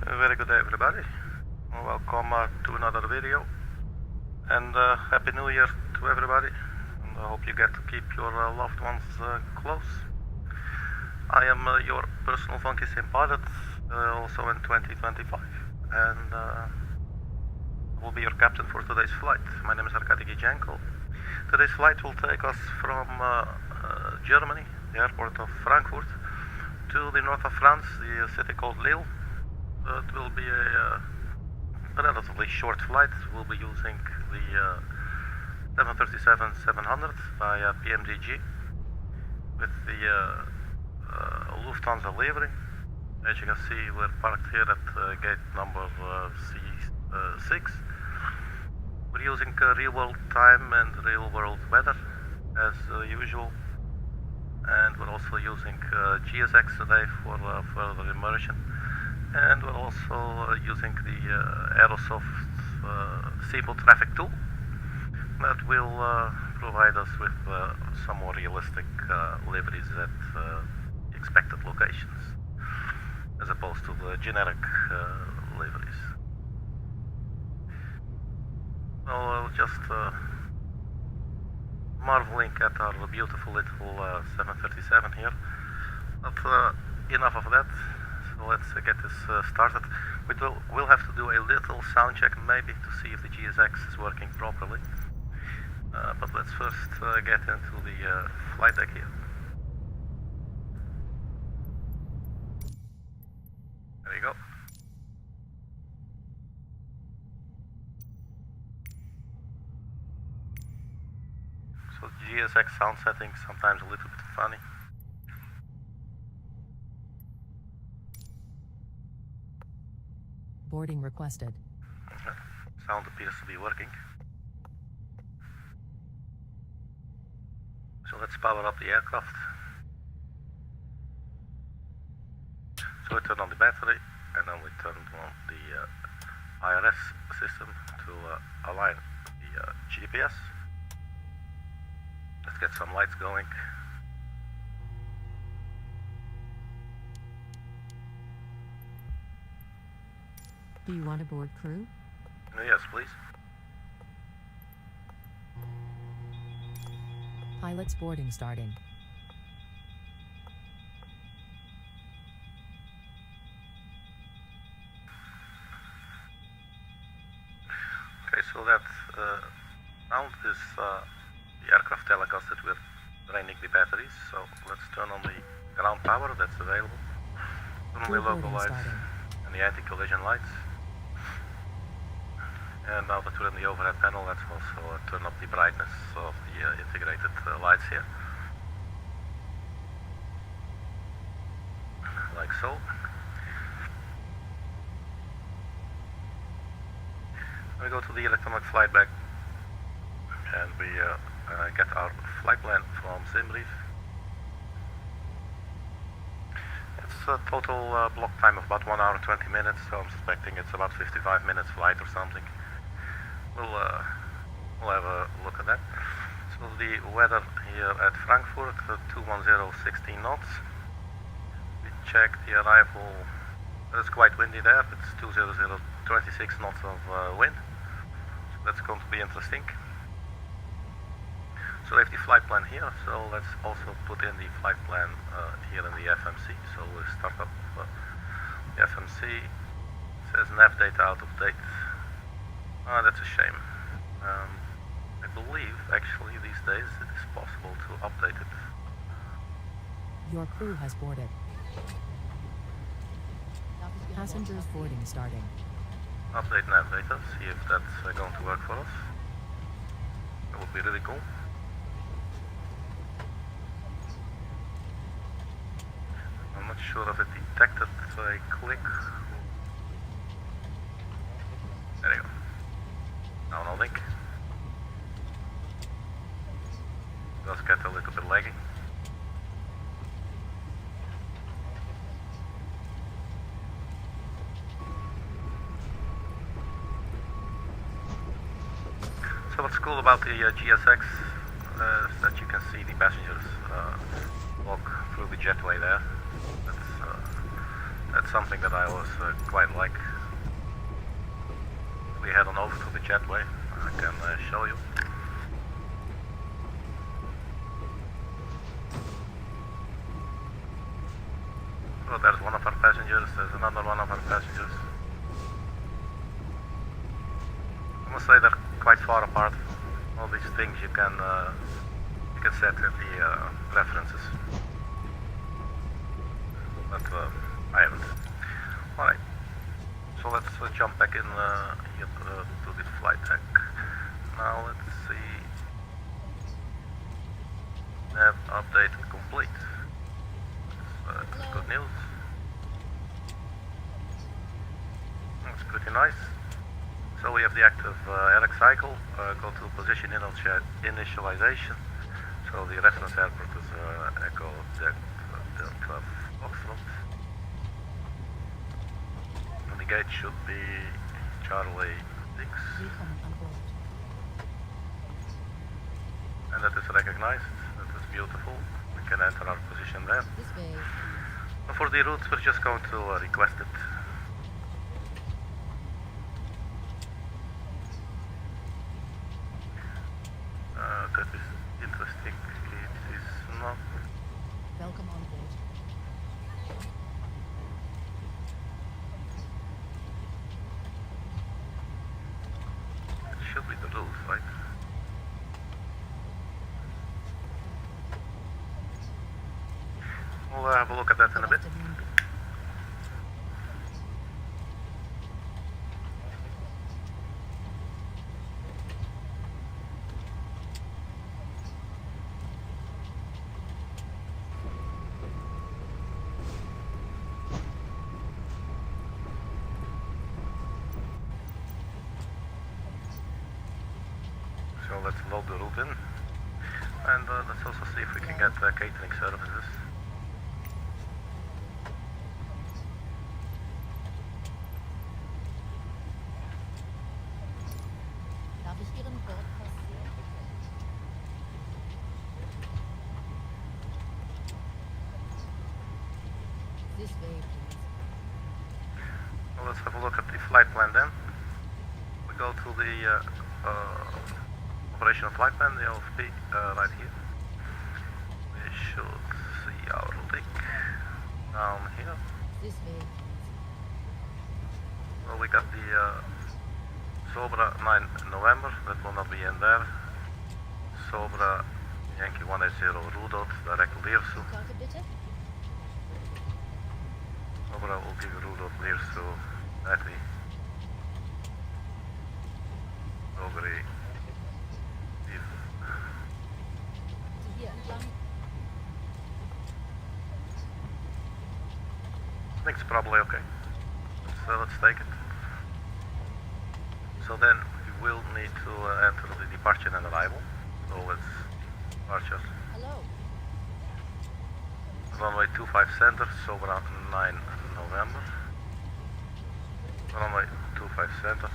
Very good day, everybody. Welcome to another video, and Happy New Year to everybody, and I hope you get to keep your loved ones close. I am your personal funky sim pilot, also in 2025, and I will be your captain for today's flight. My name is Arkady Gidzenko. Today's flight will take us from Germany, the airport of Frankfurt, to the north of France, the city called Lille. It will be a relatively short flight. We'll be using the 737-700 by PMDG with the Lufthansa livery. As you can see, we're parked here at gate number C6. We're using real-world time and real-world weather as usual, and we're also using GSX today for further immersion. And we're also using the Aerosoft Simple Traffic tool that will provide us with some more realistic liveries at expected locations, as opposed to the generic liveries. So just marveling at our beautiful little 737 here. But enough of that. So let's get this started. We'll have to do a little sound check maybe to see if the GSX is working properly. But let's first get into the flight deck here. There we go. So GSX sound settings sometimes a little bit funny. Boarding requested. Sound appears to be working. So let's power up the aircraft. So we turn on the battery, and then we turn on the IRS system to align the GPS. Let's get some lights going. Do you want a board crew? Yes, please. Pilot's boarding starting. Okay, so that sound is the aircraft telling us that we're draining the batteries. So let's turn on the ground power that's available. Turn on the local lights and the anti-collision lights. And now that we're in the overhead panel, let's also turn up the brightness of the integrated lights here. Like so. We go to the electronic flight bag, and we get our flight plan from SIMBRIEF. It's a total block time of about 1 hour and 20 minutes, so I'm suspecting it's about 55 minutes flight or something. We'll have a look at that. So the weather here at Frankfurt, 210, 16 knots. We check the arrival. It's quite windy there. It's 200, 26 knots of wind. So that's going to be interesting. So we have the flight plan here. So let's also put in the flight plan here in the FMC. So we'll start up the FMC. It says nav data out of date. Ah, that's a shame. I believe, actually, these days it is possible to update it. Your crew has boarded. Passengers boarding starting. Update nav data, see if that's going to work for us. That would be really cool. I'm not sure if it detected a click. There you go. Now no link. Does get a little bit laggy. So what's cool about the GSX is that you can see the passengers walk through the jetway there. That's That's something that I always quite like. We head on over to the jetway. I can show you. So there's one of our passengers, there's another one of our passengers. I must say they're quite far apart. All these things you can set in the references. But I haven't. Alright, so let's jump back in here to the flight deck. Now let's see. Nav update complete. That's good news. That's pretty nice. So we have the active RX cycle. Go to position initialization. So the reference airport is Echo Delta Foxtrot. And the gate should be Charlie 6. And that is recognized. That is beautiful. We can enter our position there. And for the route, we're just going to request it. That is interesting. It is not. Welcome on board. It should be the rules, right? We'll have a look at that in a bit. So let's load the route in, and let's also see if we can get catering services. Darf ich Ihren Bordpass sehen? This way, please. Well, let's have a look at the flight plan then. We go to the operational flight plan, the LFP, right here. We should see our link down here. This way, please. Well, we got the SOBRA 9 November, that will not be in there. SOBRA Yankee 180 RUDOT, direct LIRSU. Karte bitte. SOBRA will give RUDOT LIRSU, Arkady. SOGRI. Hier entlang. I think it's probably okay. Let's take it. So then we will need to enter the departure and arrival. So let's departure. Hello. Runway 25 center, so around 9 November. Runway 25 center.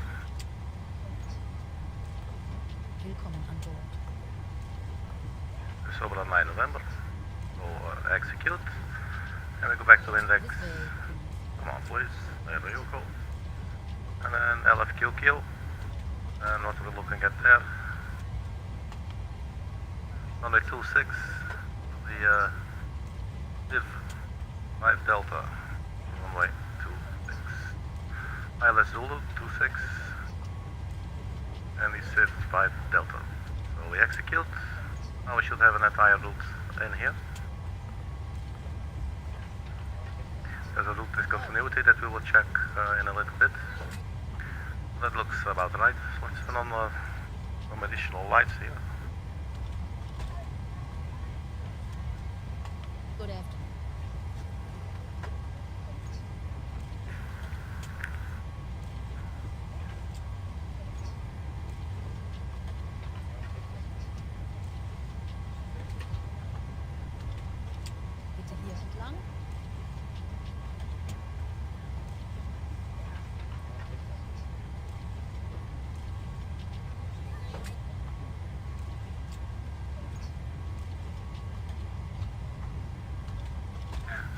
Willkommen an Bord. So around 9 November. So execute. And we go back to index. This way, please. Come on, please. There you go. And then LFQQ. And what we're looking at there. Runway 26. The div 5 Delta. Runway 26. ILS Zulu 26. And the SID 5 Delta. So we execute. Now we should have an entire route in here. There's a route discontinuity that we will check in a little bit. That looks about right. So let's turn on some additional lights here. Good afternoon. Bitte hier entlang.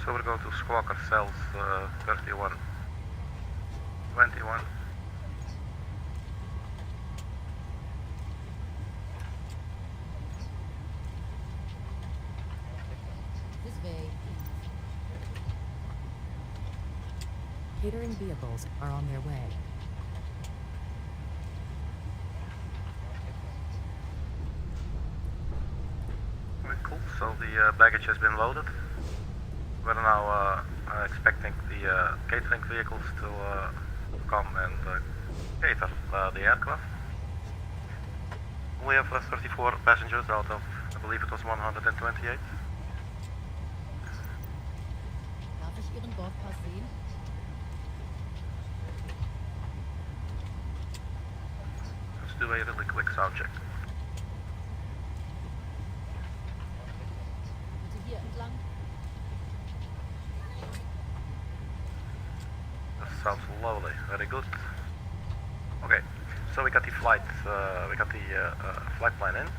So we're going to Squawker cells 31, 21. This way, please. Catering vehicles are on their way. Very cool. So the baggage has been loaded. We're now expecting the catering vehicles to come and cater the aircraft. We have 34 passengers out of, I believe it was 128. Darf ich Ihren Bordpass sehen? Let's do a really quick sound check. Bitte hier entlang. That sounds lovely, very good. Okay, so we got the flight, flight plan in.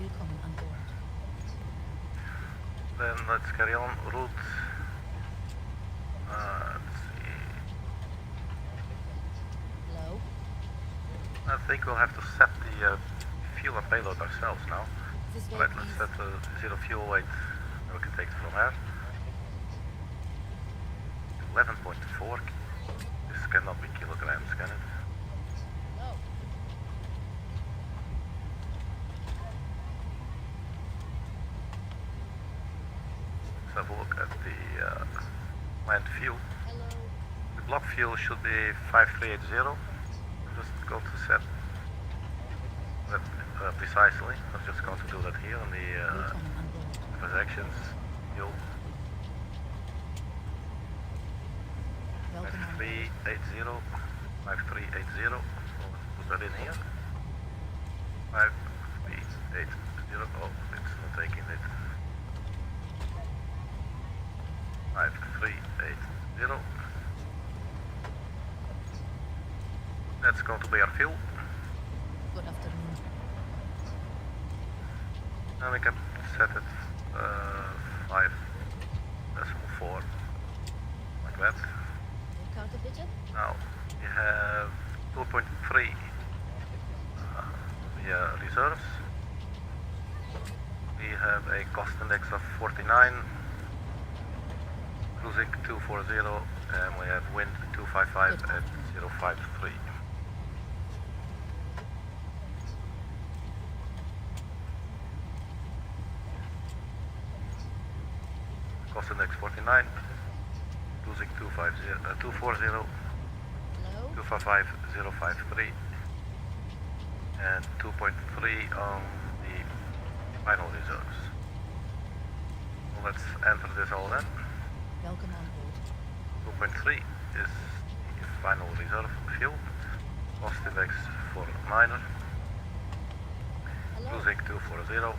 Willkommen an Bord. Then let's carry on route. Let's see. Low. I think we'll have to set the fuel and payload ourselves now. This way, Alright, let's please. set the zero fuel weight. We can take it from here. 11.4. This cannot be kilograms, can it? Low. Let's have a look at the land fuel. Hello. The block fuel should be 5380. I'm just going to set that precisely. I'm just going to do that here on the Willkommen an Bord. transactions fuel. Welcome on board. 5380. 5380. Let's put that in here. 5380. Oh, it's not taking it. 5380. That's going to be our fuel. Good afternoon. And we can set it 5.4 like that. Karte bitte. Now you have 2.3 the reserves. We have a cost index of 49, cruising 240, and we have wind 255 at 053. Cost index 49, cruising 240, Hello. 255 053, and 2.3 on the final reserves. So let's enter this all in. Welcome on board. 2.3 is the final reserve fuel. Cost index for minor. Hello. Cruising 240.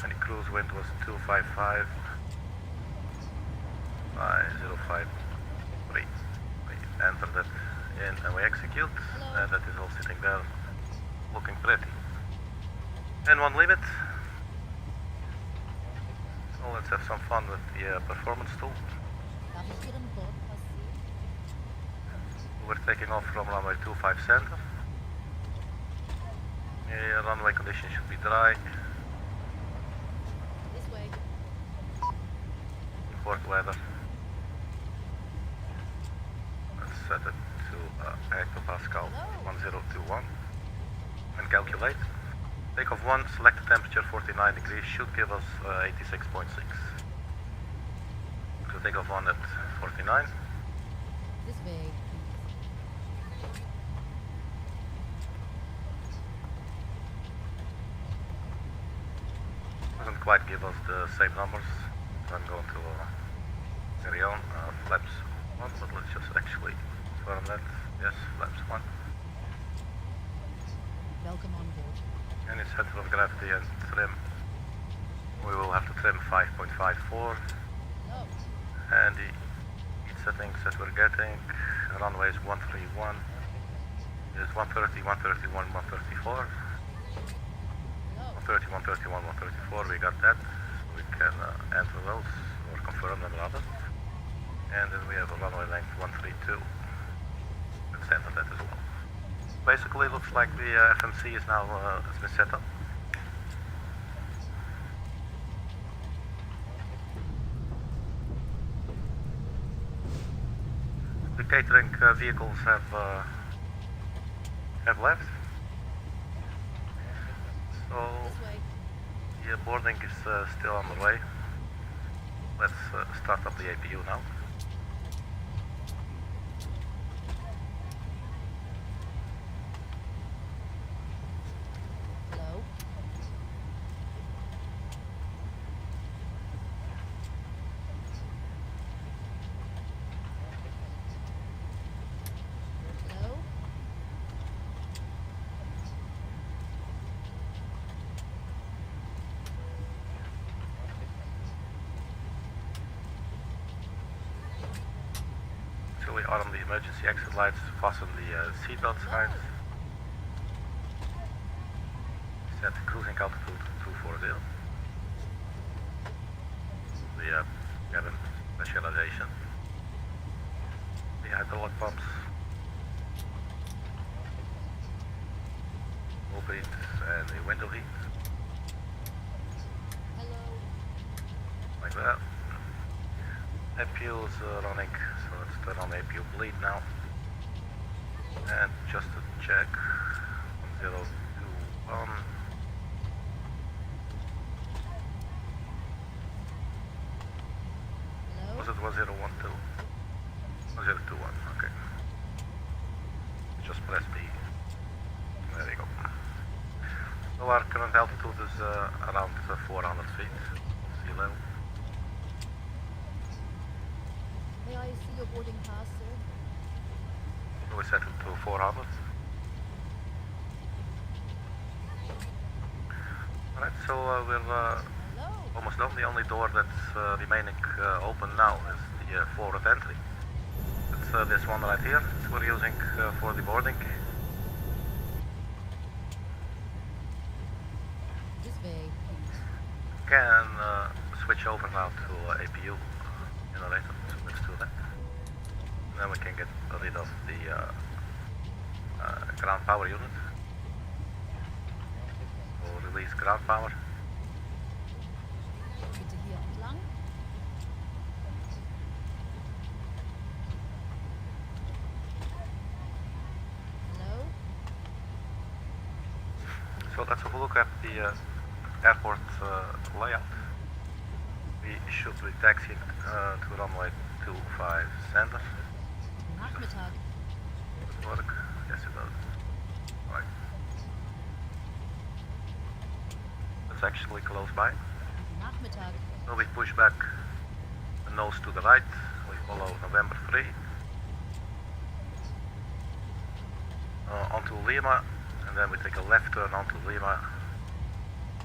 And the cruise wind was 255 by 053. We enter that in and we execute. Hello. And that is all sitting there looking pretty. And one limit. So let's have some fun with the performance tool. Darf ich Ihren Bordpass sehen? We're taking off from runway 25 center. The runway conditions should be dry. This way. Port weather. Let's set it to hectopascal 1021 and calculate. Takeoff 1, select the temperature 49 degrees, should give us 86.6. So takeoff 1 at 49. This way, please. Doesn't quite give us the same numbers. So I'm going to carry on. Flaps 1, but let's just actually confirm that. Yes, flaps 1. Welcome on board. Any center of gravity and trim. We will have to trim 5.54. No. And the heat settings that we're getting, runway is 131. Is 130, 131, 134. No. 130, 131, 134, we got that. So we can enter those, or confirm them rather. And then we have a runway length 132. Let's enter that as well. Basically, looks like the FMC is now has been set up. The catering vehicles have left. So This way. the boarding is still on the way. Let's start up the APU now. Hello? Hello? So we are on the emergency exit lights, fasten the seatbelt signs. Set cruising altitude 240. The cabin pressurization. The hydraulic pumps. Overheat and the window heat. Hello? Like that. APU is running, so let's turn on APU bleed now. And just to check, 1021. Hello? Was it 1012? 1021, okay. Just press B. There you go. So our current altitude is around 400 feet of sea level. May I see your boarding pass, sir? So we set it to 400. Alright, so we're Hello? almost done. The only door that's remaining open now is the forward entry. It's this one right here that we're using for the boarding. This way, please. Can switch over now to APU generator. So let's do that. And then we can get rid of the ground power unit. So release ground power. Bitte hier entlang. Hello? So let's have a look at the airport layout. We should be taxiing to runway 25 center. Nachmittag. Does it work? Yes, it does. Right. It's actually close by. Nachmittag. So we push back the nose to the right. We follow November 3. Onto Lima, and then we take a left turn onto Lima,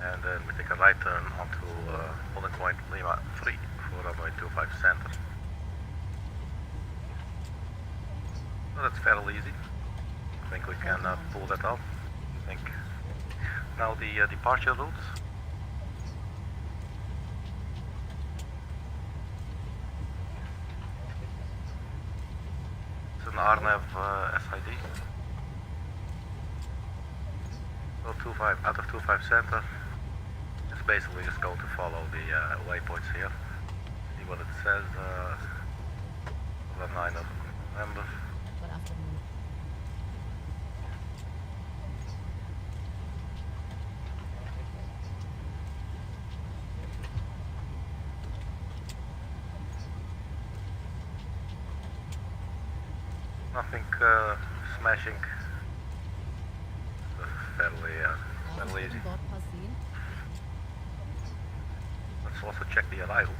and then we take a right turn onto holding point Lima 3 for runway 25 center. So that's fairly easy. I think we can pull that off. I think now the departure routes. It's an RNAV SID. So 25 out of 25 center. It's basically just going to follow the waypoints here. See what it says. The 9th of November. Good afternoon. Nothing smashing. Fairly easy. Bordpass sehen? Let's also check the arrival.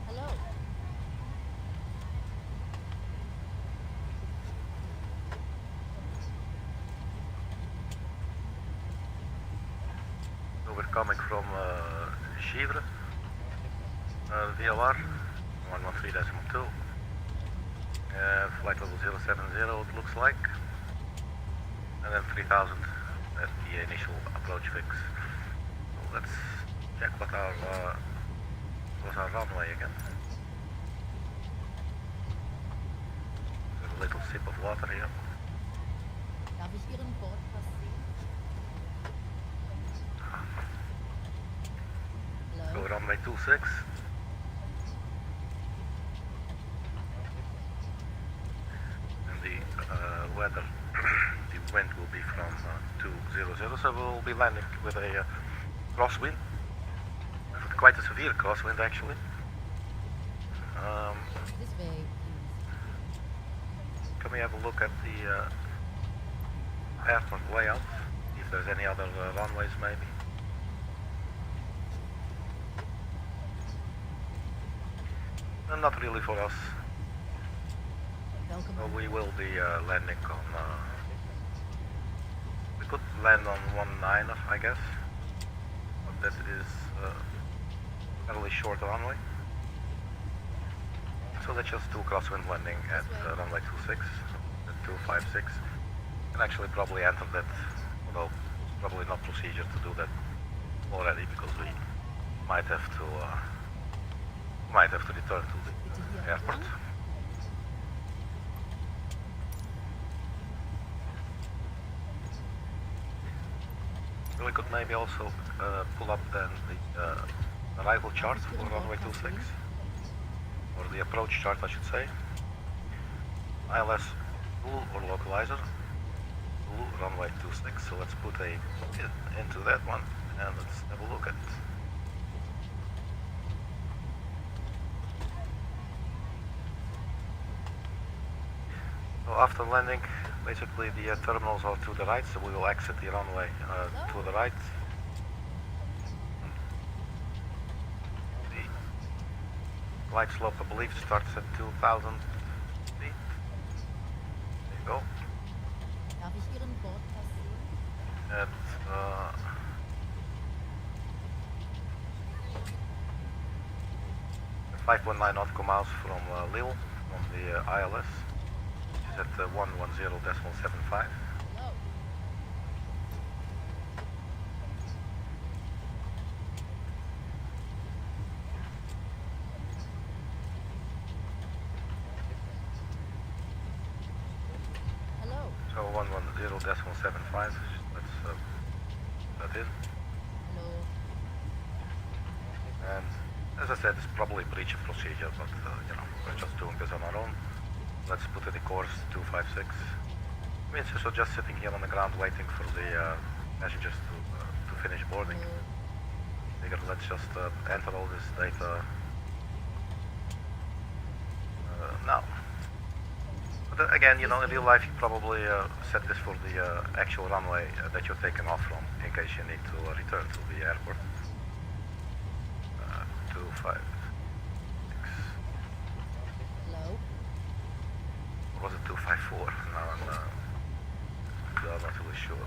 Hello? So we're coming from Chypre, VOR 113.2. Flight level 070 it looks like. And then 3000 at the initial approach fix. So let's check what our runway again. There's a little sip of water here. Darf ich Ihren Bordpass sehen? Go Hello? runway 26. And the weather, the wind will be from 200, so we'll be landing with a crosswind. Quite a severe crosswind actually. This way, please. Can we have a look at the airport layout? If there's any other runways maybe? Not really for us. Welcome. Well, we will be landing on... we could land on 19er, I guess. But that is a fairly short runway. So let's just do crosswind landing at runway 26, at 256. And actually probably enter that, although probably not procedure to do that already because we might have to return to the airport. So we could maybe also pull up then the arrival chart for runway 26, or the approach chart I should say. ILS tool or localizer, tool runway 26, so let's put a into that one and let's have a look at it. So after landing, basically the terminals are to the right, so we will exit the runway to the right. The glide slope, I believe, starts at 2,000 feet. There you go. Darf ich Ihren Bordpass sehen? At 5.9 nautical miles from Lille, from the ILS. Is at 110.75. Hello? Hello? So 110.75. Let's put that in. Hello? And as I said, it's probably breach of procedure, but you know, we're just doing this on our own. Let's put in the course 256. Means so just sitting here on the ground waiting for the passengers to finish boarding. Figure let's just enter all this data now. But again, you know, in real life you probably set this for the actual runway that you're taking off from, in case you need to return to the airport. 256. Hello? Or was it 254? No, I'm not really sure.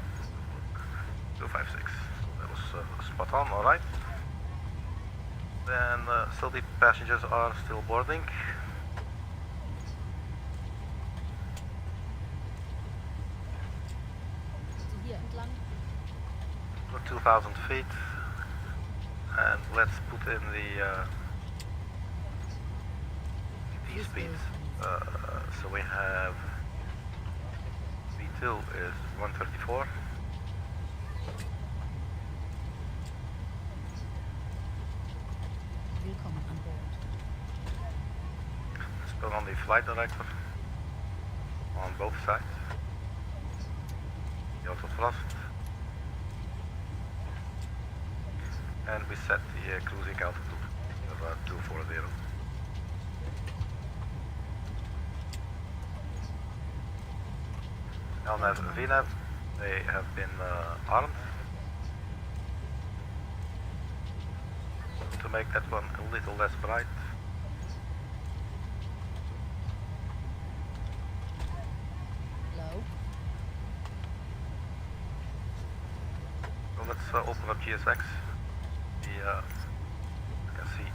256. That was spot on, alright. Then still the passengers are still boarding. Bitte hier entlang. For 2,000 feet. And let's put in the speeds. So we have V2 is 134. Willkommen an Bord. Let's put on the flight director on both sides. The auto thrust. And we set the cruising altitude of 240. LNAV, VNAV, they have been armed to make that one a little less bright. Hello? So let's open up GSX. You can see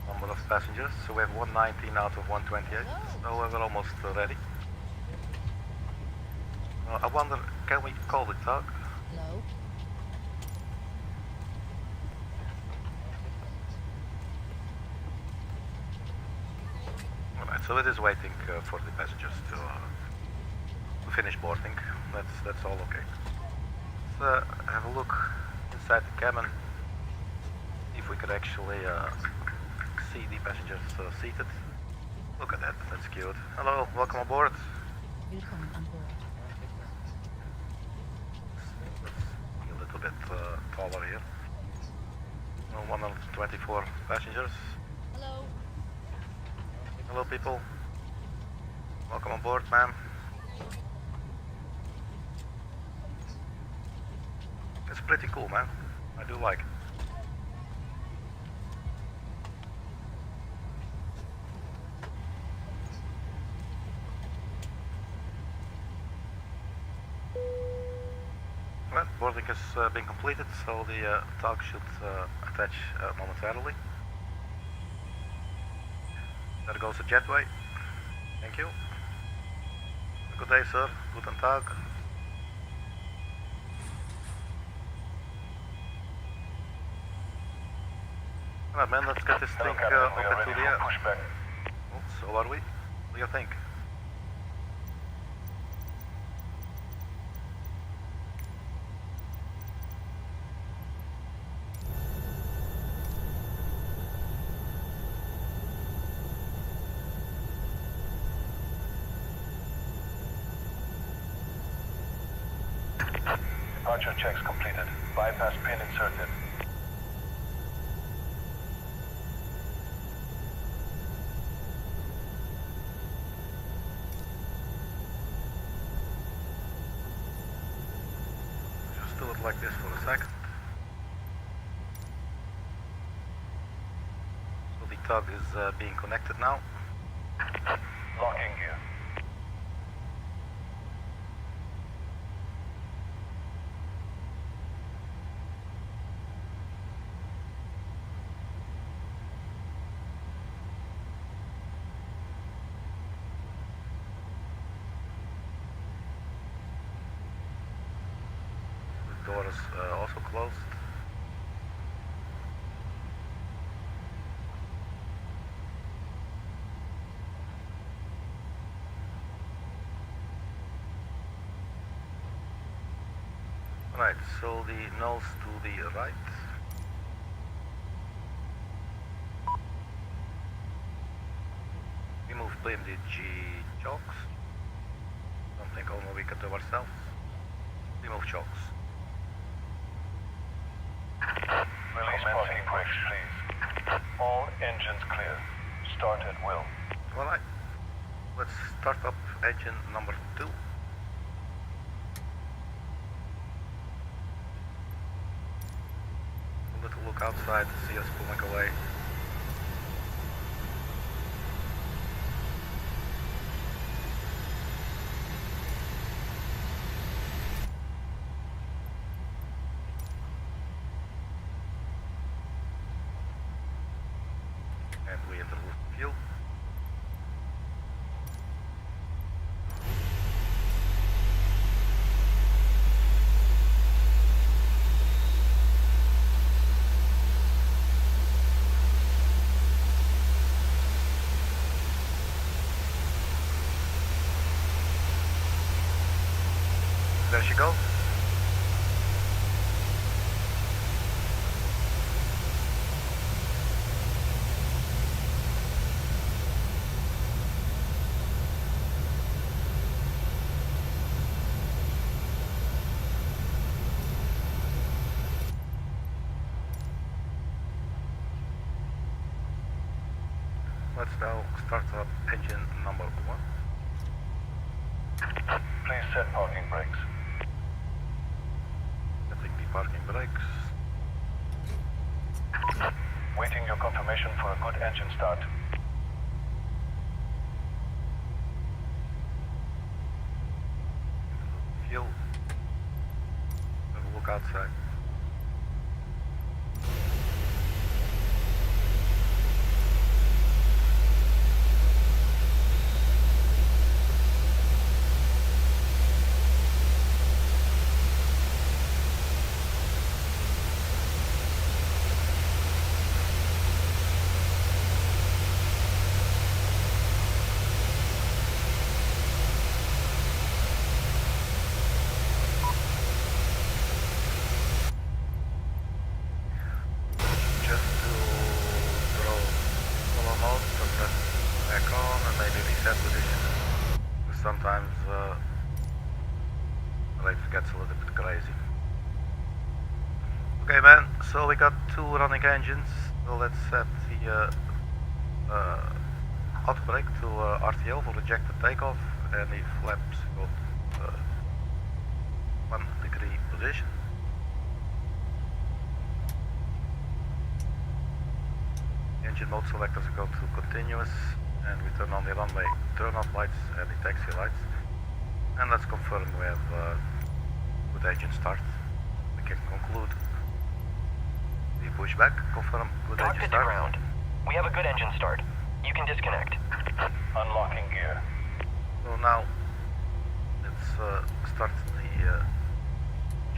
number of passengers. So we have 119 out of 128. So we're almost ready. I wonder, can we call the tug? Hello? Alright, so it is waiting for the passengers to finish boarding. That's all okay. Let's have a look inside the cabin. See if we could actually see the passengers seated. Look at that, that's cute. Hello, welcome aboard. Willkommen an Bord. Let's be a little bit taller here. 124 passengers. Hello? Hello people. Welcome on board, ma'am. It's pretty cool, man. I do like it. Well, boarding has been completed, so the tug should attach momentarily. There goes the jetway. Thank you. Good day, sir. Guten Tag. Alright, man, let's get this thing up into the air. Oh, so are we? What do you think? Departure checks completed. Bypass pin inserted. Just do it like this for a second. So the tug is being connected now. Locking gear. The door is also closed. Right, so the nose to the right. Remove PMDG chokes. Don't think only we can do ourselves. Remove chokes. Release parking brakes, please. All engines clear. Start at will. Alright, let's start up engine number 2. A little look outside to see us pulling away. And we enter with fuel. There she goes. Let's now start up engine number 1. Please set parking brakes. Setting the parking brakes. Waiting your confirmation for a good engine start. Fuel. Have a look outside. gets a little bit crazy. Okay, man, so we got 2 running engines, so let's set the auto brake to RTL for rejected takeoff, and the flaps got 1 degree position. Engine mode selectors go to continuous, and we turn on the runway turnout lights and the taxi lights. And let's confirm we have good engine start. We can conclude the pushback, confirm good engine Cockpit to start. ground. We have a good engine start. You can disconnect. Unlocking gear. So now let's start the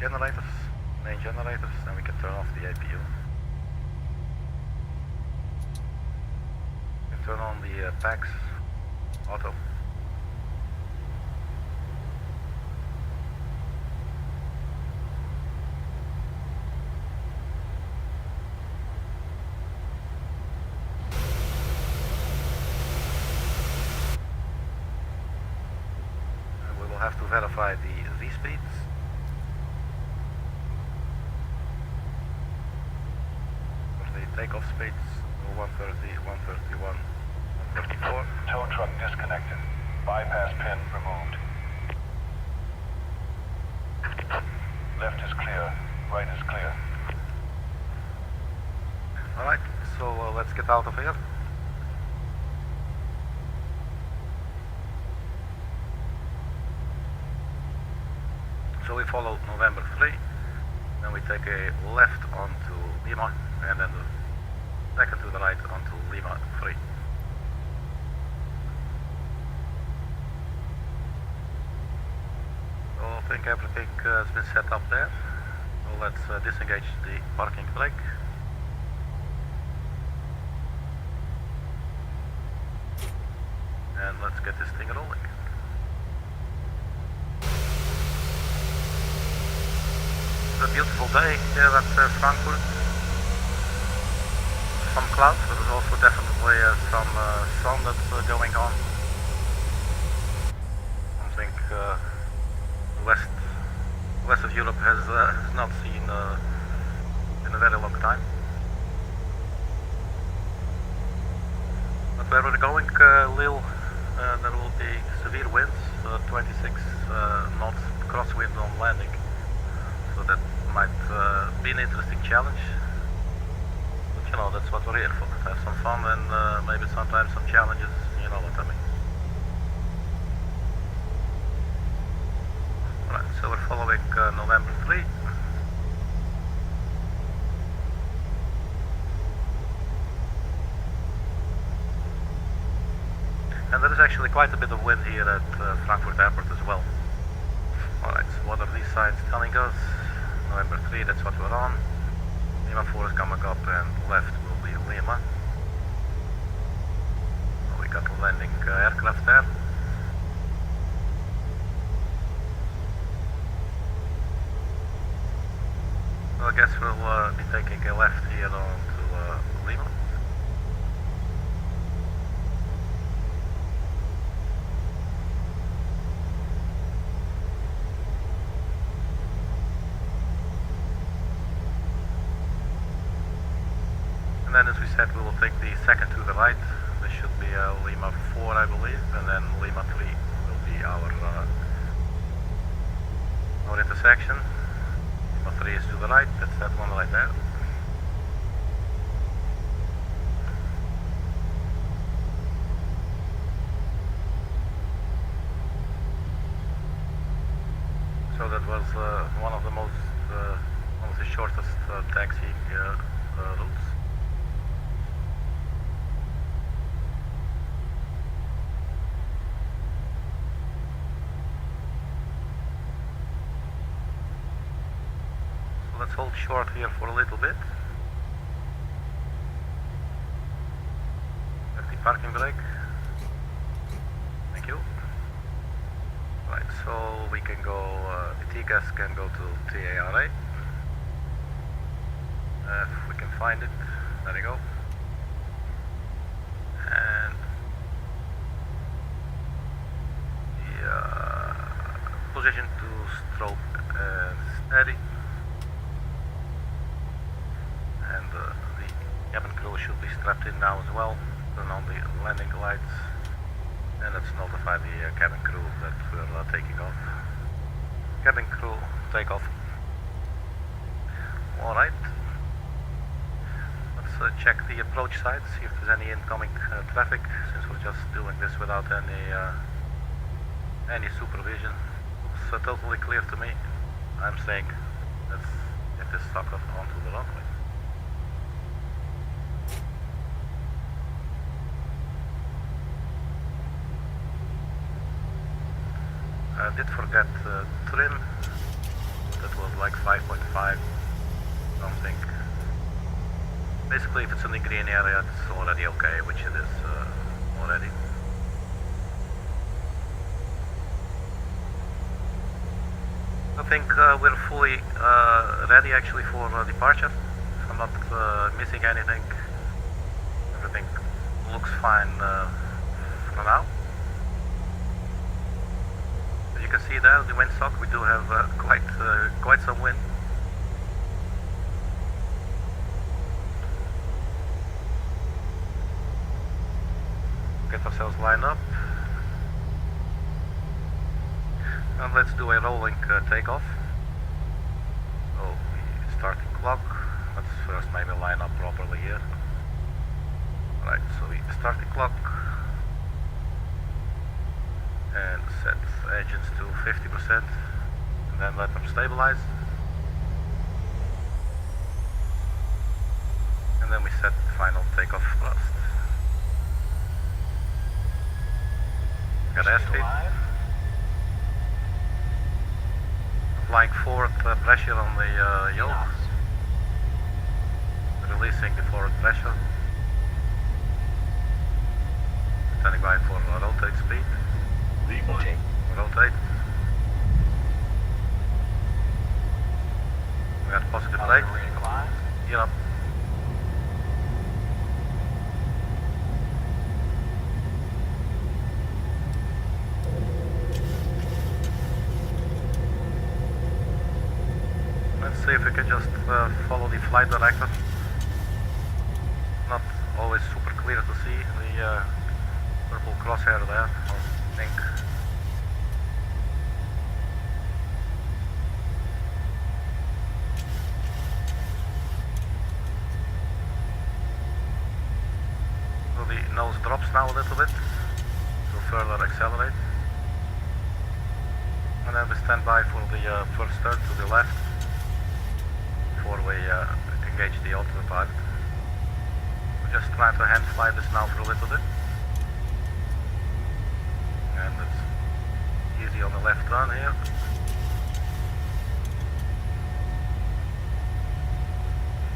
generators, main generators, and we can turn off the APU. We can turn on the PAX auto. Have to verify the V-speeds. For the takeoff speeds, 130, 131, 134. Tow truck disconnected. Bypass pin removed. Left is clear. Right is clear. Alright, so let's get out of here. So we follow November 3, then we take a left onto Lima, and then the second to the right onto Lima 3. So I think everything has been set up there. So let's disengage the parking brake. And let's get this thing rolling. It's a beautiful day here at Frankfurt. Some clouds, but there's also definitely some sun that's going on. I think the west of Europe has not seen in a very long time. But where we're going, Lille, there will be severe winds, 26 knots crosswind on landing. So that might be an interesting challenge. But you know, that's what we're here for. Have some fun and maybe sometimes some challenges, you know what I mean. Alright, so we're following November 3. And there is actually quite a bit of wind here at Frankfurt Airport as well. Alright, so what are these signs telling us? November 3, that's what we're on. Lima 4 is coming up and left will be Lima. So we got a landing aircraft there. So I guess we'll be taking a left here on to Lima. And then, as we said, we will take the second to the right. This should be Lima 4, I believe, and then Lima 3 will be our intersection. Lima 3 is to the right, that's that one right there. So that was one of the shortest taxiing routes. Let's hold short here for a little bit. At the parking brake. Thank you. Right, so we can go, the T-gas can go to TARA. If we can find it, there we go. And the position to stroke steady. And the cabin crew should be strapped in now as well. Turn on the landing lights. And let's notify the cabin crew that we're taking off. Cabin crew, take off. Alright. Let's check the approach side, see if there's any incoming traffic, since we're just doing this without any supervision. Looks totally clear to me. I'm saying let's get this sucker onto the runway. I did forget trim. That was like 5.5 something. Basically, if it's in the green area, it's already okay, which it is already. I think we're fully ready actually for departure. I'm not missing anything. Everything looks fine for now. As you can see there, the windsock, we do have quite some wind. Get ourselves lined up. And let's do a rolling takeoff. So we start the clock. Let's first maybe line up properly here. Right, so we start the clock and set engines to 50% and then let them stabilize. And then we set the final takeoff thrust. Got airspeed. Applying forward pressure on the yoke. Releasing the forward pressure. Standing by for rotate speed. Rotate. Rotate. We got positive brake. Gear up. Let's see if we can just follow the flight director. Not always super clear to see the purple crosshair there, I think. So the nose drops now a little bit to further accelerate. And then we stand by for the first turn to the left before we engage the autopilot. We're just trying to hand fly this now for a little bit. And it's easy on the left turn here.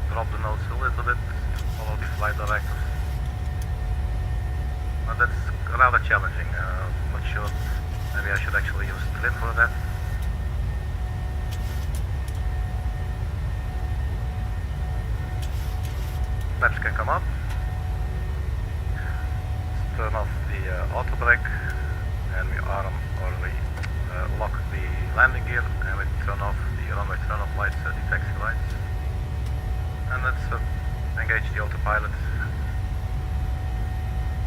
Drop the nose a little bit, follow the flight director. But that's rather challenging, I'm not sure. Maybe I should actually use trim for that. Flaps can come up. Let's turn off the auto brake and we lock the landing gear and we turn off the runway turn off lights, the taxi lights. And let's engage the autopilot.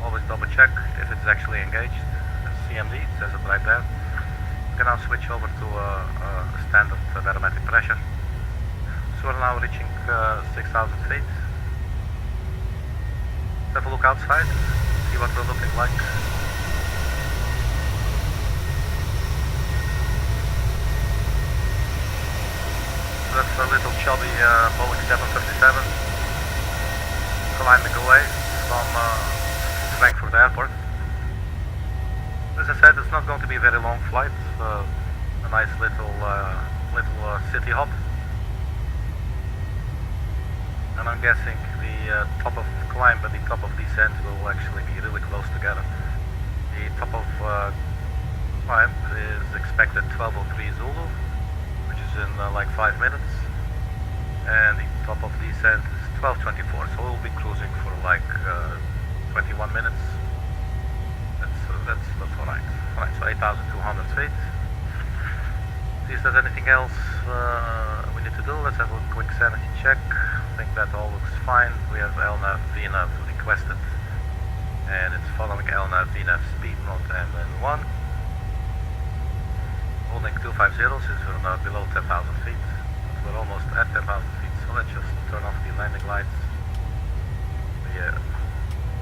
Always double check if it's actually engaged. CMD, it says it right there. We can now switch over to standard barometric pressure. So we're now reaching 6,000 feet. Let's have a look outside, see what we're looking like. That's a little chubby Boeing 737 climbing away from Frankfurt airport. As I said, it's not going to be a very long flight, a nice little city hop. And I'm guessing the top of climb and the top of descent will actually be really close together. The top of climb is expected 12:03 Zulu, which is in like 5 minutes, and the top of descent is 12:24. So we'll be cruising for like 21 minutes. That's alright. Alright, so 8,200 feet. Is there anything else we need to do? Let's have a quick sanity check. I think that all looks fine. We have LNAV, VNAV requested, and it's following LNAV, VNAV speed note MN1. Holding 250 since we're now below 10,000 feet. We're almost at 10,000 feet, so let's just turn off the landing lights. The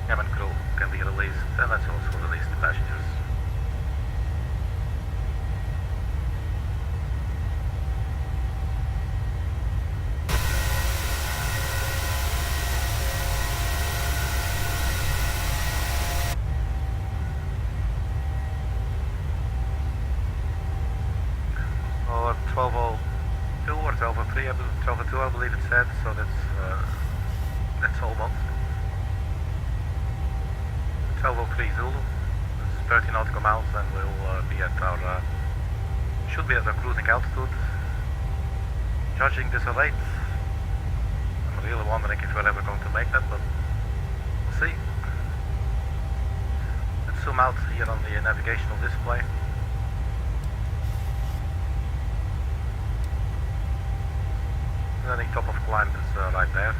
cabin crew can be released, and let's also release the passengers. Or 1202 or 1203, 1202 I believe it said, so that's almost. 1203 Zulu, this is 30 nautical miles, and we'll be at our, should be at our cruising altitude. Judging this rate, I'm really wondering if we're ever going to make that, but we'll see. Let's zoom out here on the navigational display. The top of climb is right there.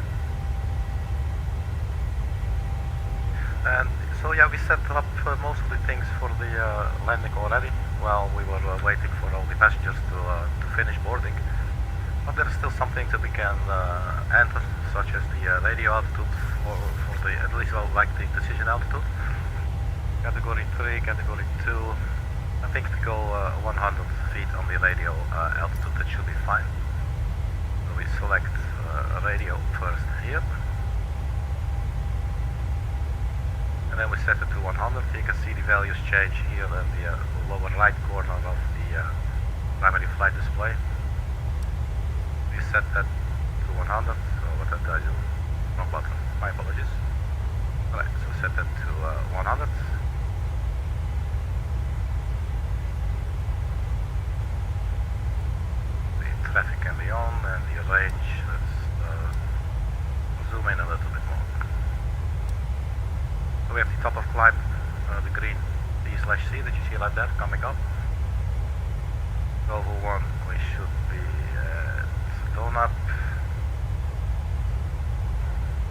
And so yeah, we set up most of the things for the landing already while we were waiting for all the passengers to finish boarding. But there are still some things that we can enter, such as the radio altitude for the, at least like the decision altitude. Category 3, category 2. I think if we go 100 feet on the radio altitude, that should be fine. We select radio first here, and then we set it to 100. You can see the values change here in the lower right corner of the primary flight display. We set that to 100. So what did I do? Wrong button. My apologies. Alright, so set that to 100. Traffic can be on, and the range, let's zoom in a little bit more. So we have the top of climb, the green D/C that you see right there coming up. 1201, we should be at Donap.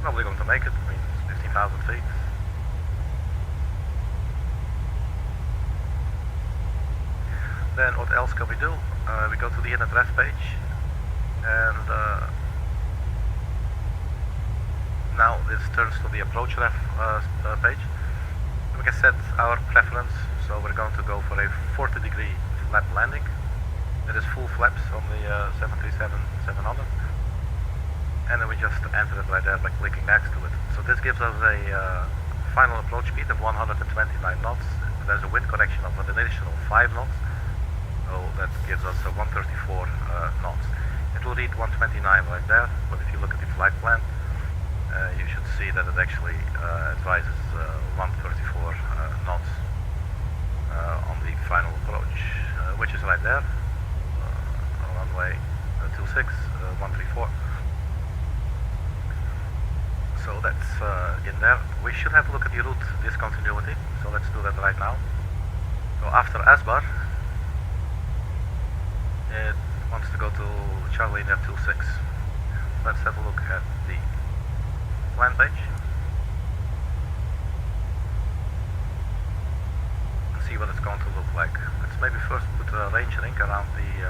Probably going to make it, I mean, it's 15,000 feet. Then what else can we do? We go to the EDDF page, and now this turns to the approach ref page. We can set our preference, so we're going to go for a 40-degree flap landing. That is full flaps on the 737-700, and then we just enter it right there by clicking next to it. So this gives us a final approach speed of 129 knots. There's a wind correction of an additional 5 knots. So that gives us 134 knots. It will read 129 right there, but if you look at the flight plan, you should see that it actually advises 134 knots on the final approach, which is right there, runway 26, 134. So that's in there. We should have a look at the route discontinuity, so let's do that right now. So after Asbar, it wants to go to Charlie India 26. Let's have a look at the plan page and see what it's going to look like. Let's maybe first put a range ring around the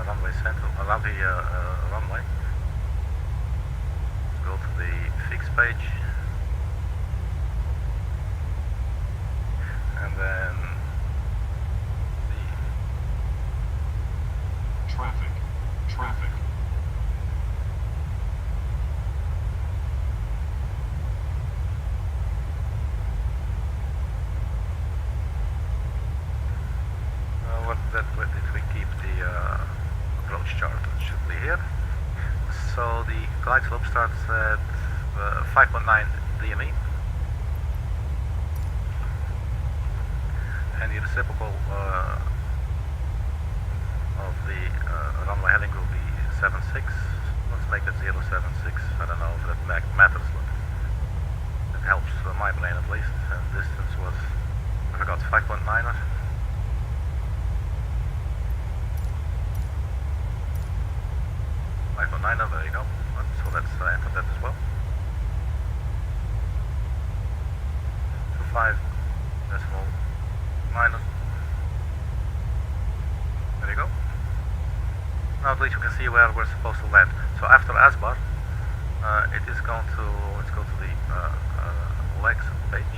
runway center, around the runway. Let's go to the fix page, and then Traffic. Where did we keep the approach chart? It should be here. So the glide slope starts at 5.9 DME, and the reciprocal of the runway heading will be 76. Let's make it 076. I don't know if that matters, but it helps my brain at least. And distance was, I forgot, 5.9. niner, there you go. So let's enter that as well. 25 decimal minus. There you go. Now at least you can see where we're supposed to land. So after ASBAR, it is going to, let's go to the legs page.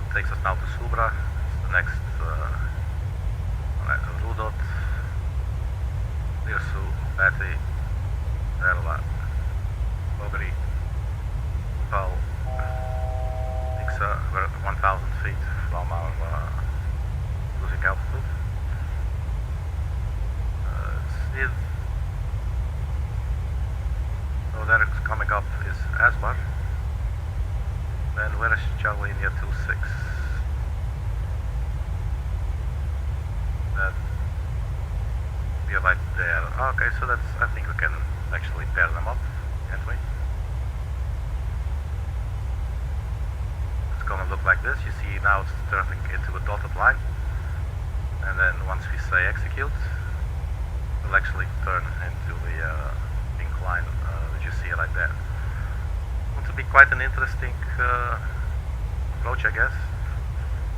It takes us now to SOBRA. It's the next RUDOT, LIRSU, Batty, Airline, SOGRI, PAL, we're at 1,000 feet from our cruising altitude. So there it's coming up is ASBAR. Then where is Charlie near 26? That we are right there. Okay, so that's, I think we can actually pair them up, can't we? It's gonna look like this. You see now it's turning into a dotted line. And then once we say execute, will actually turn into the incline that you see right there. Going to be quite an interesting approach, I guess.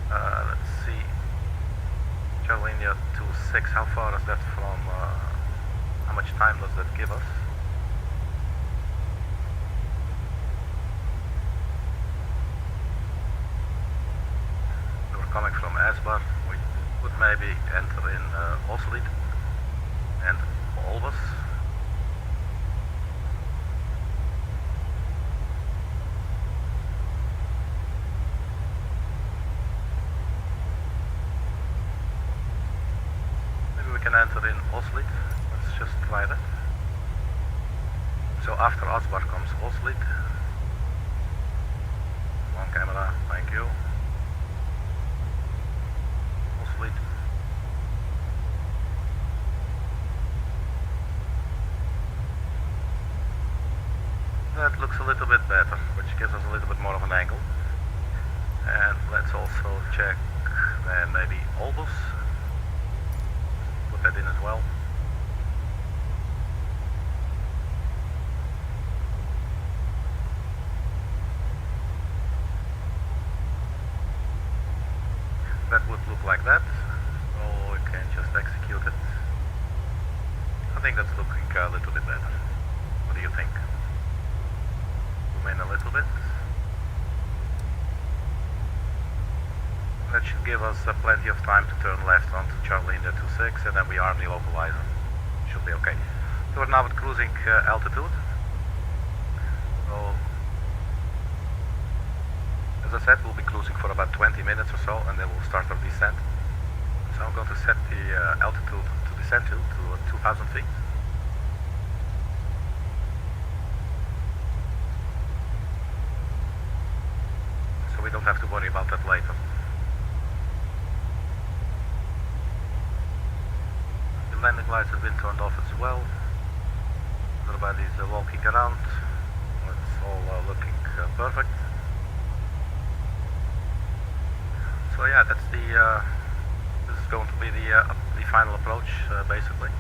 Let's see, Charlinia 26, how far is that from, how much time does that give us? So we're coming from ASBAR, we would maybe enter in Oslied and Olbers. Maybe we can enter in Oslied. Let's just try that. So after ASBAR comes Oslied. One camera, thank you. Oslied. That looks a little bit better, which gives us a little bit more of an angle. And let's also check then maybe Olbus. Put that in as well. That would look like that. So we can just execute it. I think that's looking a little bit better. What do you think? In a little bit. That should give us plenty of time to turn left onto Charlie India 26 and then we arm the localizer. Should be okay. So we're now at cruising altitude. So, as I said, we'll be cruising for about 20 minutes or so and then we'll start our descent. So I'm going to set the altitude to descend to 2,000 feet. We don't have to worry about that later. The landing lights have been turned off as well. Everybody's walking around. It's all looking perfect. So yeah, that's the. This is going to be the final approach, basically.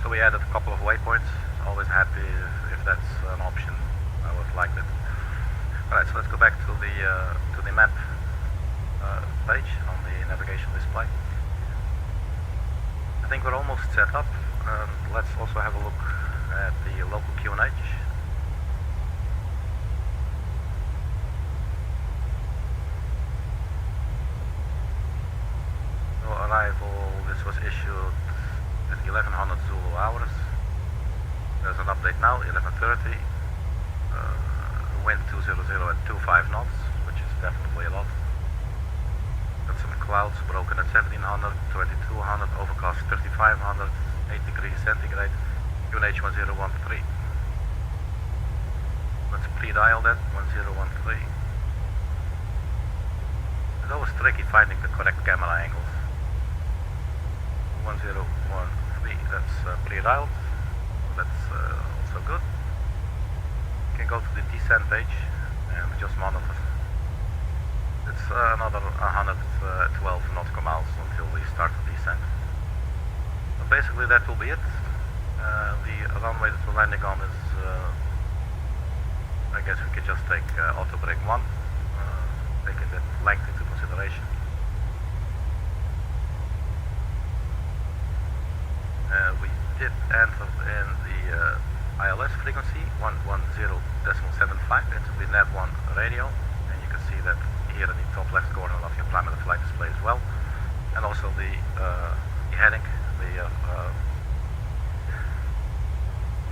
So we added a couple of waypoints. Always happy if that's an option. I would like it. Alright, so let's go back to the map page on the navigation display. I think we're almost set up. Let's also have a look at the local QNH. So arrival, this was issued at 1100 Zulu hours. There's an update now, 11:30. Wind 200 at 25 knots, which is definitely a lot. Got some clouds broken at 1700, 2200, overcast 3500, 8 degrees centigrade, QNH 1013. Let's pre-dial that, 1013. It's always tricky finding the correct camera angles. 1013, that's pre-dialed, that's also good. Can go to the descent page and just monitor. It's another 112 nautical miles until we start the descent. So basically that will be it. The runway that we're landing on is, I guess we could just take auto brake 1, taking that length into consideration. We did enter in the ILS frequency 110.75 into the nav1 radio, and you can see that here in the top left corner of your climate flight display as well, and also the heading, the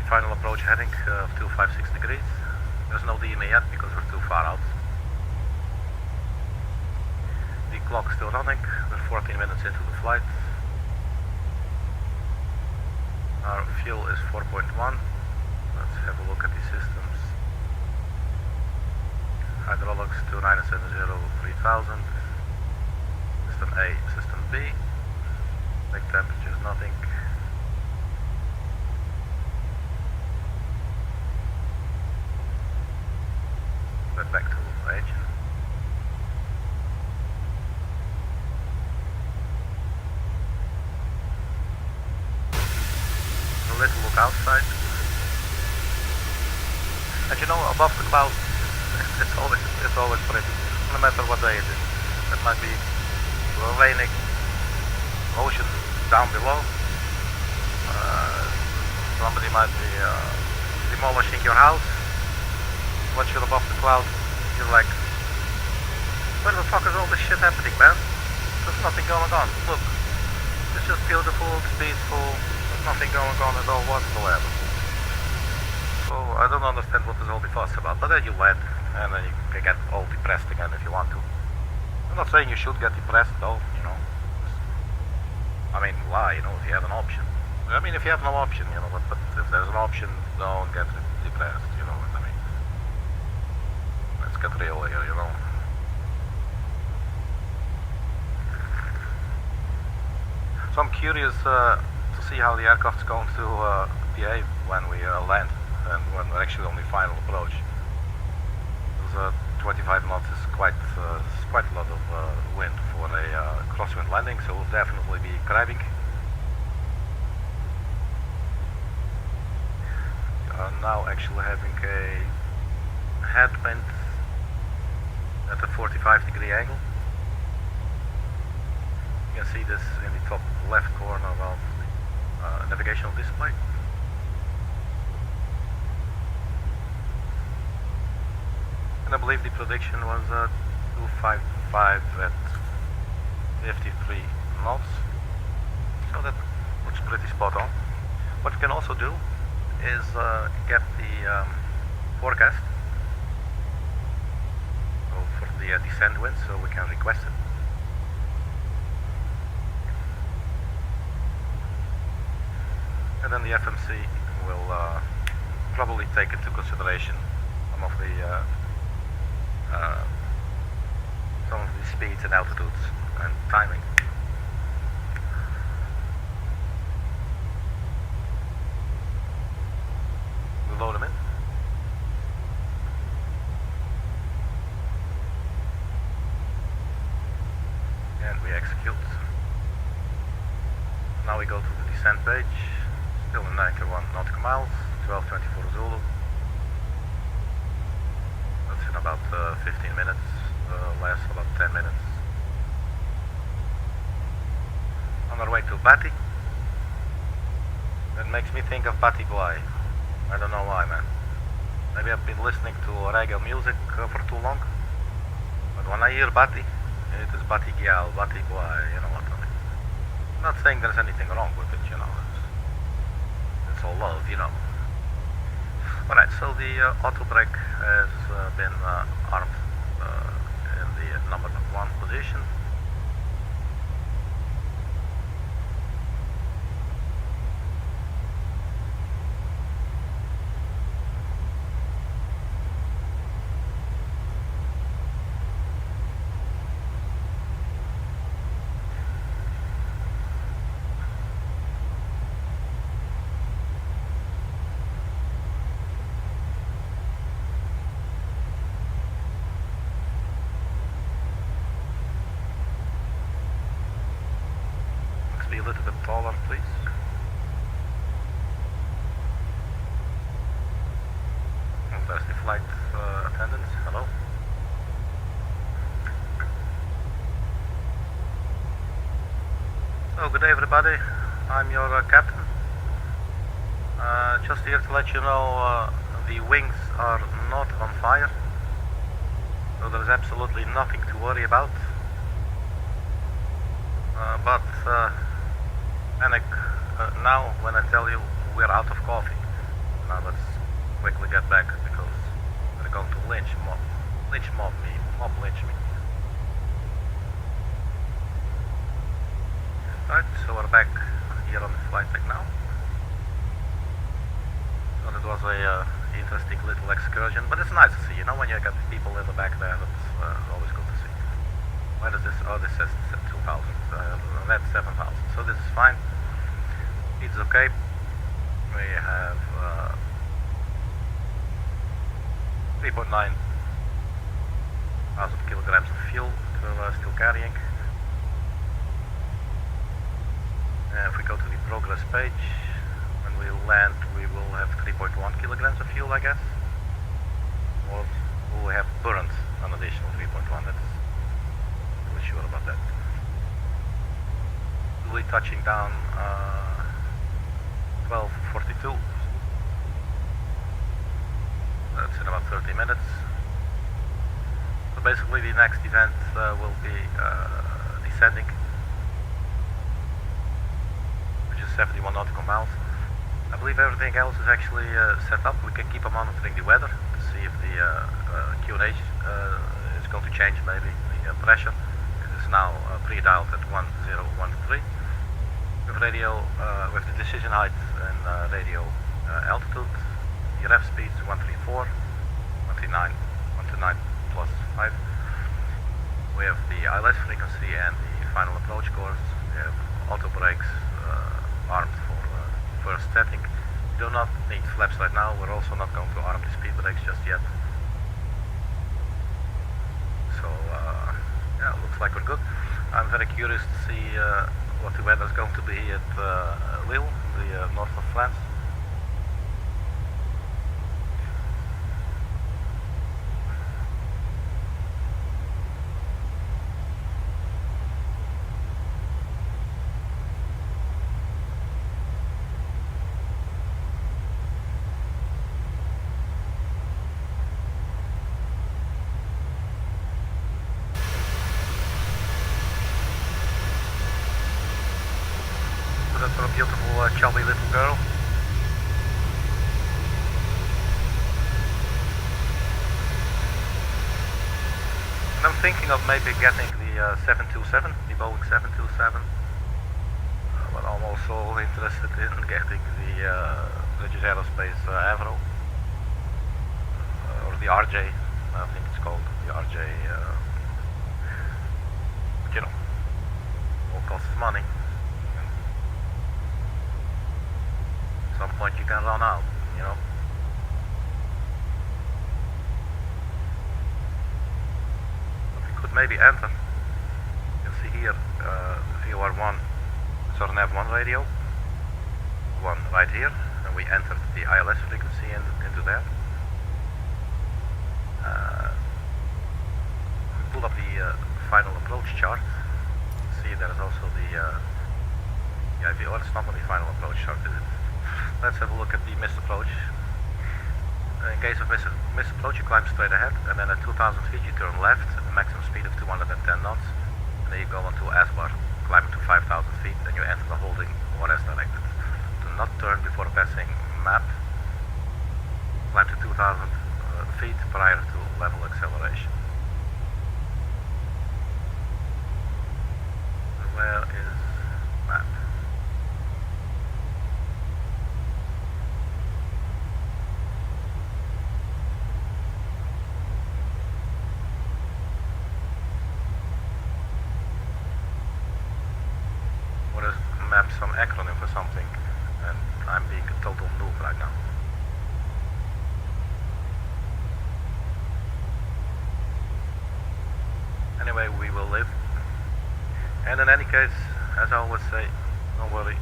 final approach heading of 256 degrees. There's no DMA yet because we're too far out. The clock's still running, we're 14 minutes into the flight. Our fuel is 4.1. Let's have a look at the systems. Hydraulics 2970-3000. System A, System B. Brake temperature is nothing. Then back to engine. Let's look outside. And you know, above the clouds, it's always pretty, no matter what day it is. It might be raining, ocean down below. Somebody might be demolishing your house. Once you're above the clouds, you're like, where the fuck is all this shit happening, man? There's nothing going on. Look, it's just beautiful, it's peaceful. Nothing going on at all whatsoever. So I don't understand what there's all the fuss about. But then you land, and then you can get all depressed again if you want to. I'm not saying you should get depressed though, you know. I mean, why, you know, if you have an option. I mean, if you have no option, you know, but if there's an option, don't get depressed, you know what I mean. Let's get real here, you know. So I'm curious to see how the aircraft's going to behave when we land and when we're actually on the final approach. Because 25 knots is quite a lot of wind for a crosswind landing, so we'll definitely be crabbing. We are now actually having a headwind at a 45-degree angle. You can see this in the top left corner of the navigational display. And I believe the prediction was 255 at 53 knots. So that looks pretty spot on. What we can also do is get the forecast for the descent wind, so we can request it. And then the FMC will probably take into consideration some of the speeds and altitudes and timing. We load them in. And we execute. Now we go to the descent page. Still in 91 nautical miles, 1224 Zulu. That's in about 15 minutes, lasts about 10 minutes. On our way to Bati. That makes me think of Bati Boy. I don't know why, man. Maybe I've been listening to reggae music for too long. But when I hear Bati, it is Bati Gyal, Bati Boy, you know what I mean. I'm not saying there's anything wrong with it, you know. It's all love, you know. Alright, so the auto brake has been armed in the number 1 position. Be a little bit taller, please. flight attendants, hello. So good day everybody, I'm your captain. Just here to let you know the wings are not on fire, so there's absolutely nothing to worry about. But panic now when I tell you we're out of coffee. Now let's quickly get back because they're going to mob lynch me. Right, so we're back here on the flight deck now. So that was a interesting little excursion, but it's nice to see, you know, when you got people in the back there, that's always good to see. Why does this, oh this says 2,000, that's 7,000, so this is fine. It's okay. We have 3.9 thousand kilograms of fuel we're still carrying. If we go to the progress page, when we land we will have 3.1 kilograms of fuel, I guess. Or we have burned an additional 3.1, that's really sure about that. We'll be touching down 12:42. That's in about 30 minutes. So basically the next event will be descending, which is 71 nautical miles. I believe everything else is actually set up. We can keep on monitoring the weather to see if the QNH is going to change, maybe the pressure. It is now pre-dialed at 1013. With radio, with the decision height and radio altitude, the ref speeds 134, 139, 129 plus 5. We have the ILS frequency and the final approach course. We have auto brakes armed for first setting. We do not need flaps right now. We're also not going to arm the speed brakes just yet. So yeah, looks like we're good. I'm very curious to see what the weather is going to be at Lille, the north of France. That's a beautiful, chubby little girl. And I'm thinking of maybe getting the 727, the Boeing 727. But I'm also interested in getting the British Aerospace Avro, or the RJ, I think it's called the RJ. But you know, all costs money. At some point you can run out, you know. But we could maybe enter. You can see here VOR1, sort of nav1 radio, one right here, and we entered the ILS frequency into there. We pulled up the final approach chart. See, there is also the IVO. It's not only final approach chart, is it? Let's have a look at the missed approach. In case of missed approach, you climb straight ahead, and then at 2,000 feet you turn left, at a maximum speed of 210 knots, and then you go onto S-bar, climbing to 5,000 feet, then you enter the holding or as directed. Do not turn before passing map. Climb to 2,000 feet prior to level acceleration. Where is map? What is map? Some acronym for something, and I'm being a total noob right now. Anyway, we will live. And in any case, as I always say, don't worry,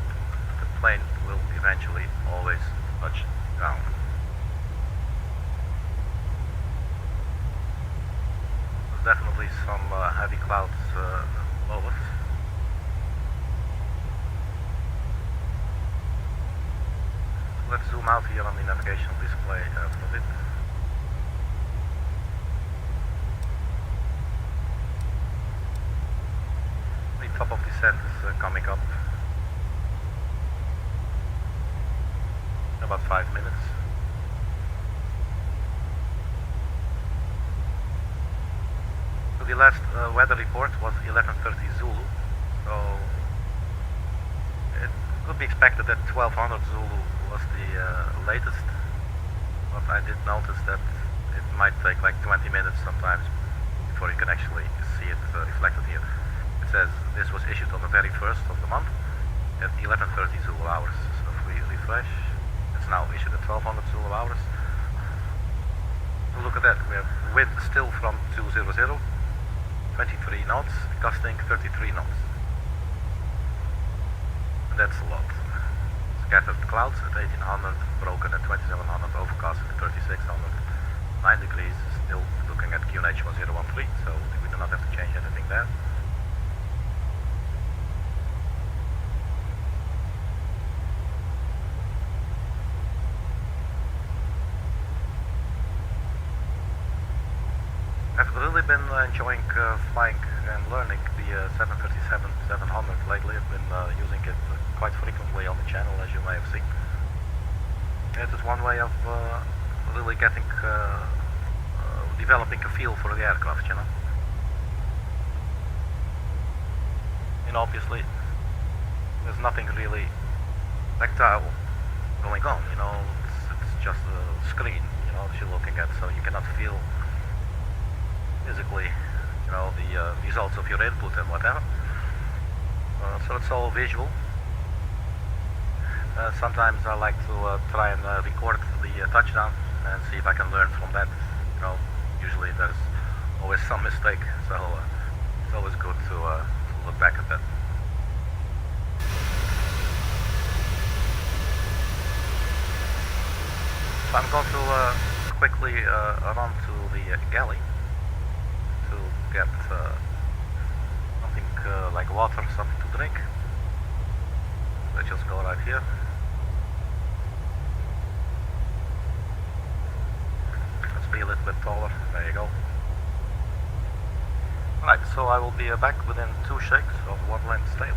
the plane will eventually always touch down. some heavy clouds above us. Let's zoom out here on the navigational display for a bit. The top of descent is coming up. About 5 minutes. So the last weather report was 11:30 Zulu. So it could be expected that 1200 Zulu was the latest, but I did notice that it might take like 20 minutes sometimes before you can actually see it reflected here. It says this was issued on the very first of the month at 11:30 Zulu hours. So if we refresh, it's now issued at 1200 Zulu hours. So look at that, we have wind still from 200, 23 knots, gusting 33 knots. And that's a lot. Scattered clouds at 1800, broken at 2700, overcast at 3600. 9 degrees, still looking at QNH 1013, so we do not have to change anything there. I've really been enjoying flying and learning the 737-700 lately. I've been using it quite frequently on the channel, as you may have seen. It is one way of really getting, developing a feel for the aircraft, you know. And obviously, there's nothing really tactile going on, you know. It's just a screen, you know, that you're looking at, so you cannot feel physically, you know, the results of your input and whatever. So it's all visual. Sometimes I like to try and record the touchdown and see if I can learn from that. You know, usually there's always some mistake, so it's always good to look back at that. So I'm going to quickly run to the galley to get something like water, something to drink. Let's just go right here. Let's be a little bit taller. There you go. Right, so I will be back within 2 shakes of 1 length tail.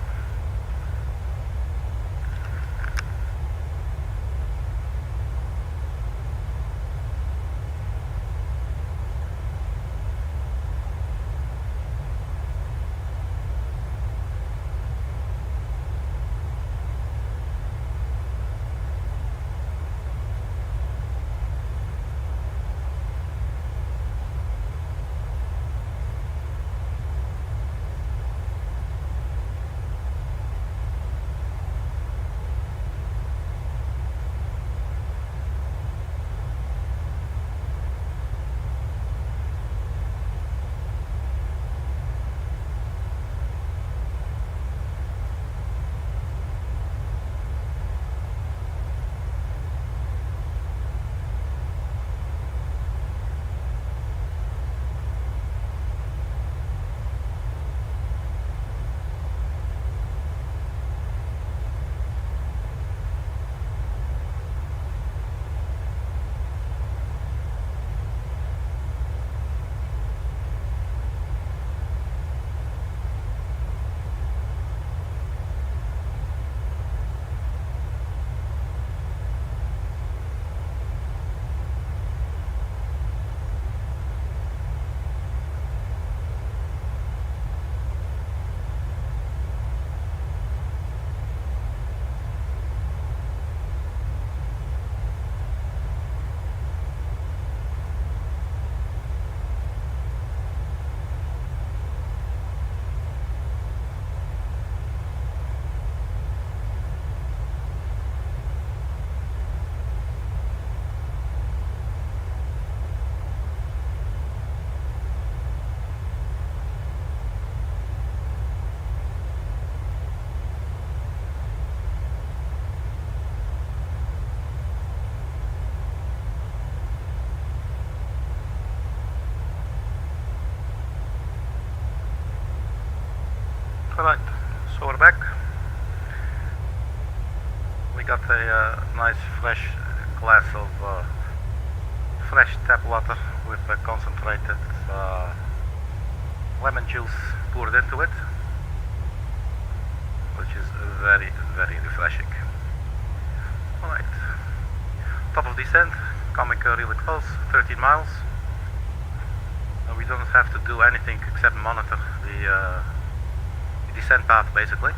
Alright, so we're back. We got a nice fresh glass of fresh tap water with concentrated lemon juice poured into it, which is very, very refreshing. Alright, top of descent, coming really close, 13 miles. We don't have to do anything except monitor the descent path basically.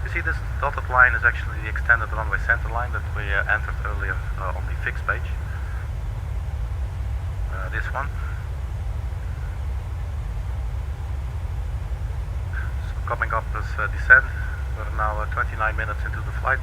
You see this dotted line is actually the extended runway center line that we entered earlier on the fixed page. This one. So coming up as descent, we're now 29 minutes into the flight.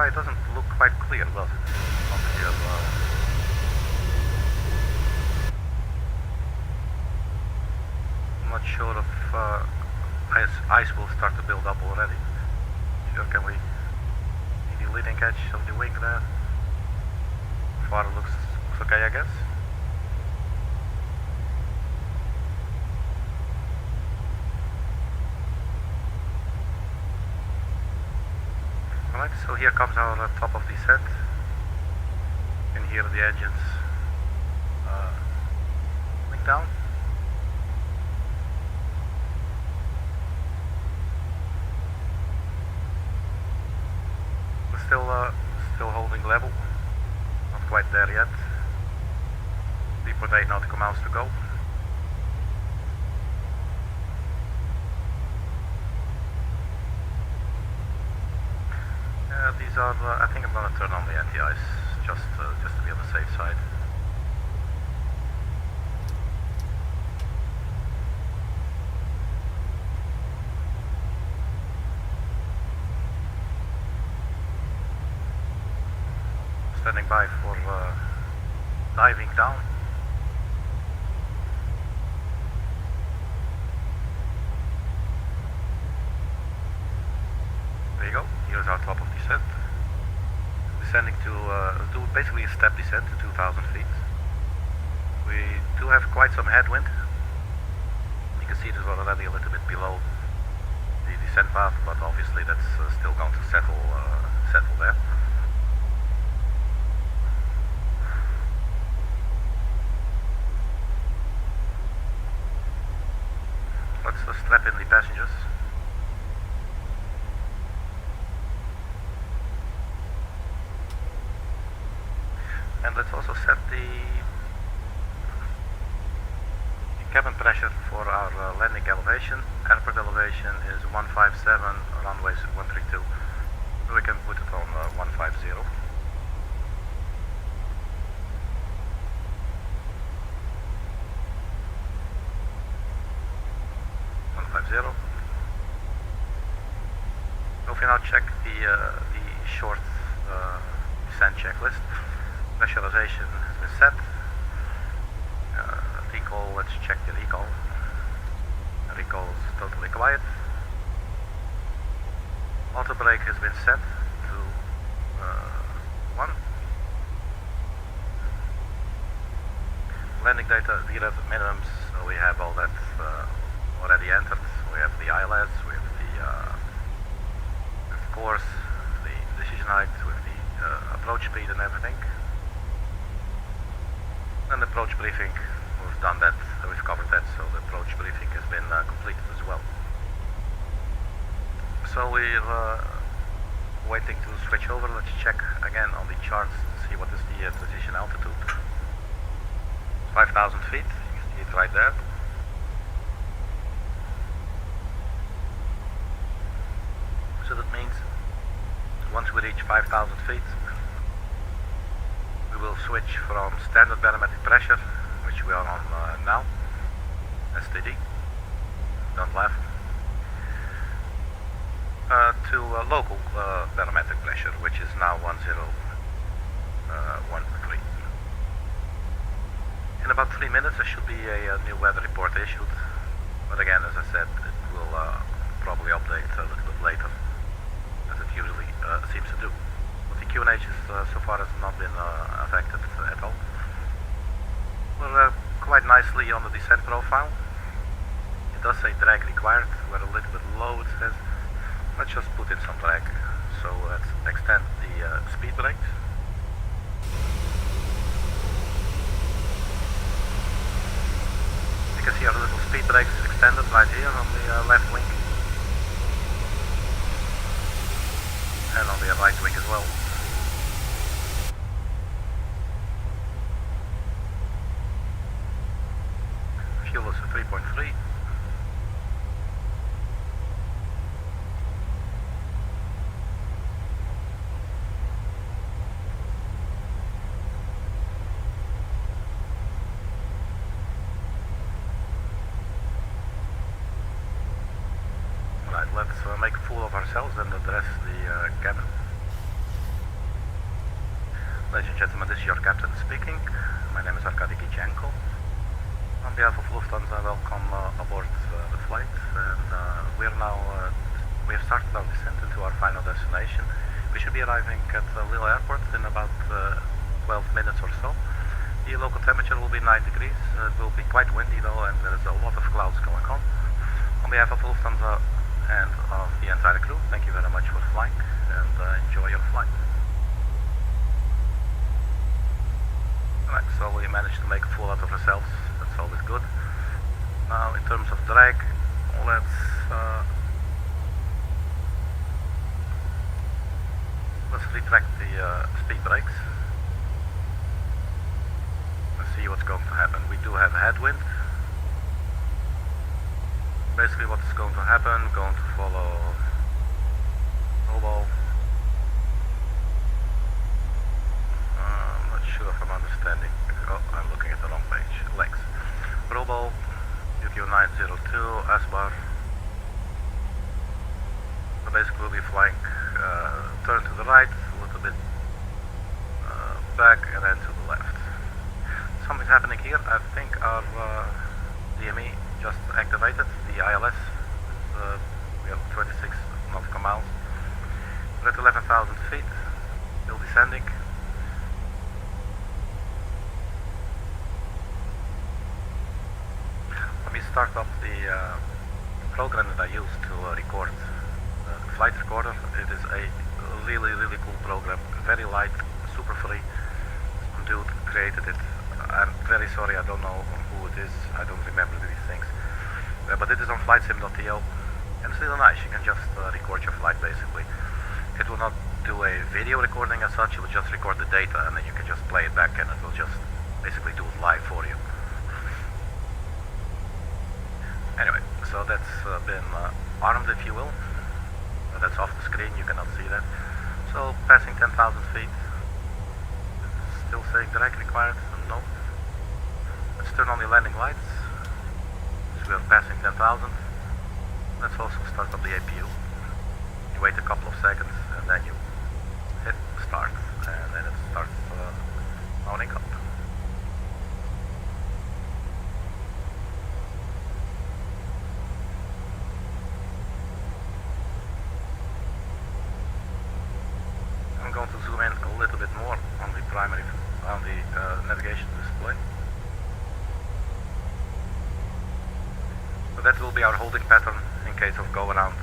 It doesn't look quite clear, does it? Not here, I'm not sure if ice will start to build up already. Sure, can we see the leading edge of the wing there? Far it looks okay, I guess. Alright, so here comes our top of descent. You can hear the engines coming down. We're still holding level. Not quite there yet. 3.8 nautical miles to go. These are, I think I'm going to turn on the anti-ice just to be on the safe side. Standing by for diving down. There you go, here's our top of descent. Descending to, do basically a step descent to 2,000 feet. We do have quite some headwind. You can see this already a little bit below the descent path, but obviously that's still going to settle there. Let's strap in the passengers. And let's also set the cabin pressure for our landing elevation. Airport elevation is 157, runway is 132. So we can put it on 150. 150. So if we now check the short descent checklist. Pressurization has been set. Recall, let's check the recall. Recall is totally quiet. Auto brake has been set to 1. Landing data, VREV minimums, so we have all that already entered. We have the ILS, we have the course, the decision height, with the approach speed and everything. And the approach briefing, we've done that, we've covered that, so the approach briefing has been completed as well. So we're waiting to switch over. Let's check again on the charts to see what is the transition altitude. 5,000 feet, you can see it right there. So that means once we reach 5,000 feet, we will switch from standard barometric pressure, which we are on now, STD, don't laugh, to local barometric pressure, which is now 1013. In about 3 minutes there should be a new weather report issued. But again, as I said, it will probably update a little bit later, as it usually seems to do. But the QNH is, so far has not been affected at all. We're quite nicely on the descent profile. It does say drag required. We're a little bit low, it says. Let's just put in some drag. So let's extend the speed brakes. You can see our little speed brakes extended right here on the left wing. And on the right wing as well. Fuel is 3.3. Let's make a fool of ourselves and address the cabin. Ladies and gentlemen, this is your captain speaking. My name is Arkady Gidzenko. On behalf of Lufthansa, welcome aboard the flight. And we have started our descent into our final destination. We should be arriving at Lille Airport in about 12 minutes or so. The local temperature will be 9 degrees. It will be quite windy though, and there is a lot of clouds going on. On behalf of Lufthansa and of the entire crew, thank you very much for flying, and enjoy your flight. Alright, so we managed to make a fool out of ourselves. That's always good. Now, in terms of drag, let's retract the speed brakes. Let's see what's going to happen. We do have headwind. Basically what's going to happen, going to follow Robo. I'm not sure if I'm understanding. Oh, I'm looking at the wrong page. Legs. Robo, UQ902, S-bar. So basically we'll be flying, turn to the right, a little bit back, and then to the left. Something's happening here. I think our DME just activated the ILS. We have 26 nautical miles. We're at 11,000 feet, still descending. Let me start up the program that I use to record the flight recorder. It is a really cool program, very light, super free. Some dude created it. I'm very sorry, I don't know who it is, I don't remember these things. But it is on flightsim.io, and it's really nice. You can just record your flight basically. It will not do a video recording as such, it will just record the data, and then you can just play it back and it will just basically do it live for you. Anyway, so that's been armed, if you will. That's off the screen, you cannot see that. So passing 10,000 feet. Still saying drag required? No. Let's turn on the landing lights. We are passing 10,000. Let's also start up the APU. You wait a couple of seconds and then you hit start, and then it starts mounting up. I'm going to zoom in a little bit more on the navigation display. So that will be our holding pattern in case of go around.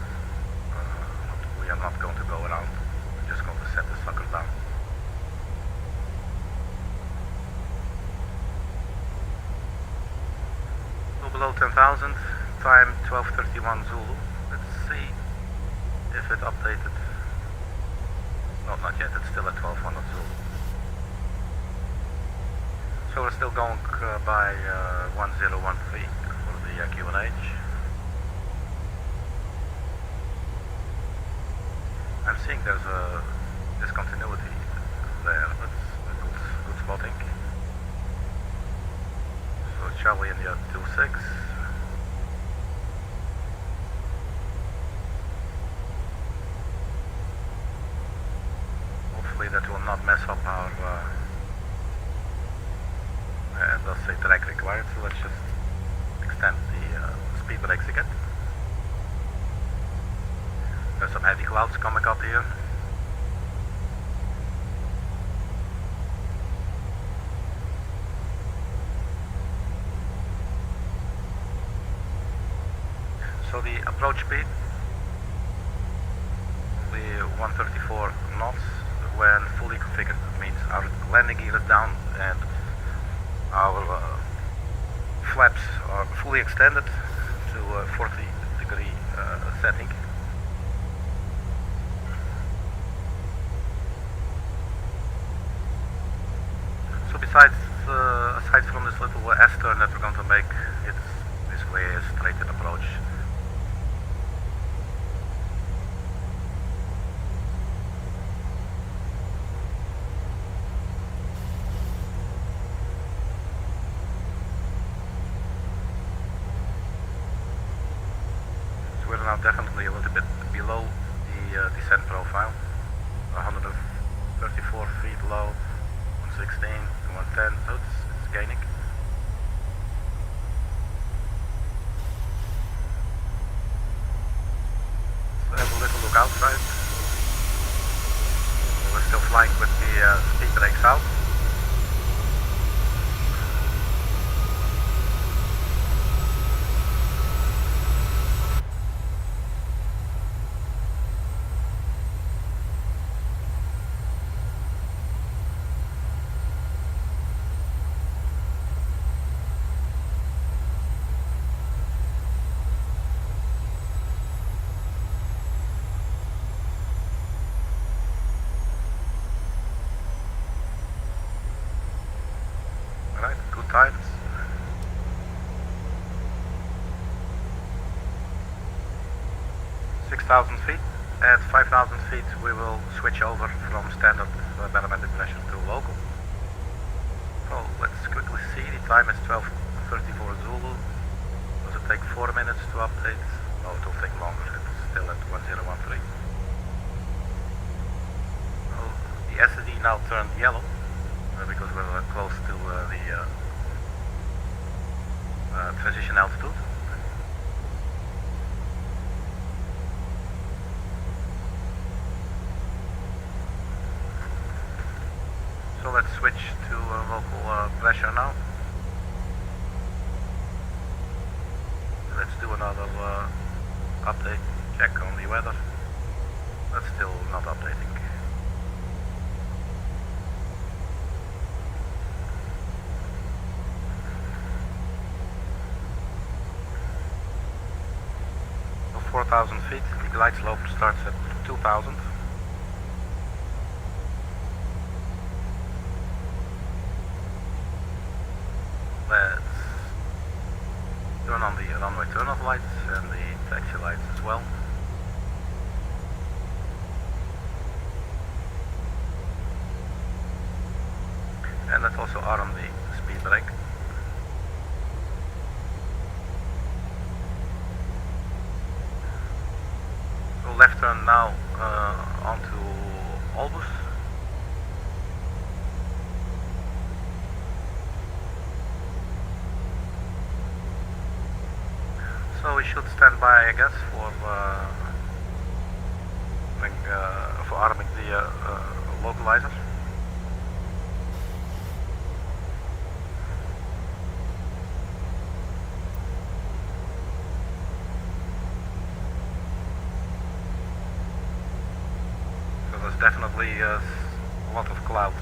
We are not going to go around. We're just going to set the sucker down. So below 10,000, time 12:31 Zulu. Let's see if it updated. No, not yet. It's still at 1200 Zulu. So we're still going by 1013 for the QNH. I'm seeing there's a discontinuity there. That's good spotting. So Charlie India 26. Hopefully that will not mess up our it does say drag required, so let's just extend the speed brakes again. There's some heavy clouds coming up here. So the approach speed will be 134 knots when fully configured. That means our landing gear is down and our flaps are fully extended to 40-degree setting. So besides, aside from this little S-turn that we're going to make, it's basically a straightened approach. So we're now definitely a little bit below the descent profile, 134 feet low. 116 to 110, so it's gaining. So have a little look outside. We're still flying with the speed brakes out. Times. 6,000 feet. At 5,000 feet we will switch over from standard barometric pressure to local. So let's quickly see, the time is 12:34 Zulu. Does it take 4 minutes to update? No, it will take longer, it's still at 1013. So the SED now turned yellow because we're close to the transition altitude. So let's switch to local pressure now. Let's do another update check on the weather. That's still not updating. So 4,000 feet, the glide slope starts at 2,000. Let's turn on the runway turn-off lights and the taxi lights as well. And let's also arm the speed brake. So left turn now onto Olbus. So we should stand by, I guess, for arming the localizer. So there's definitely a lot of clouds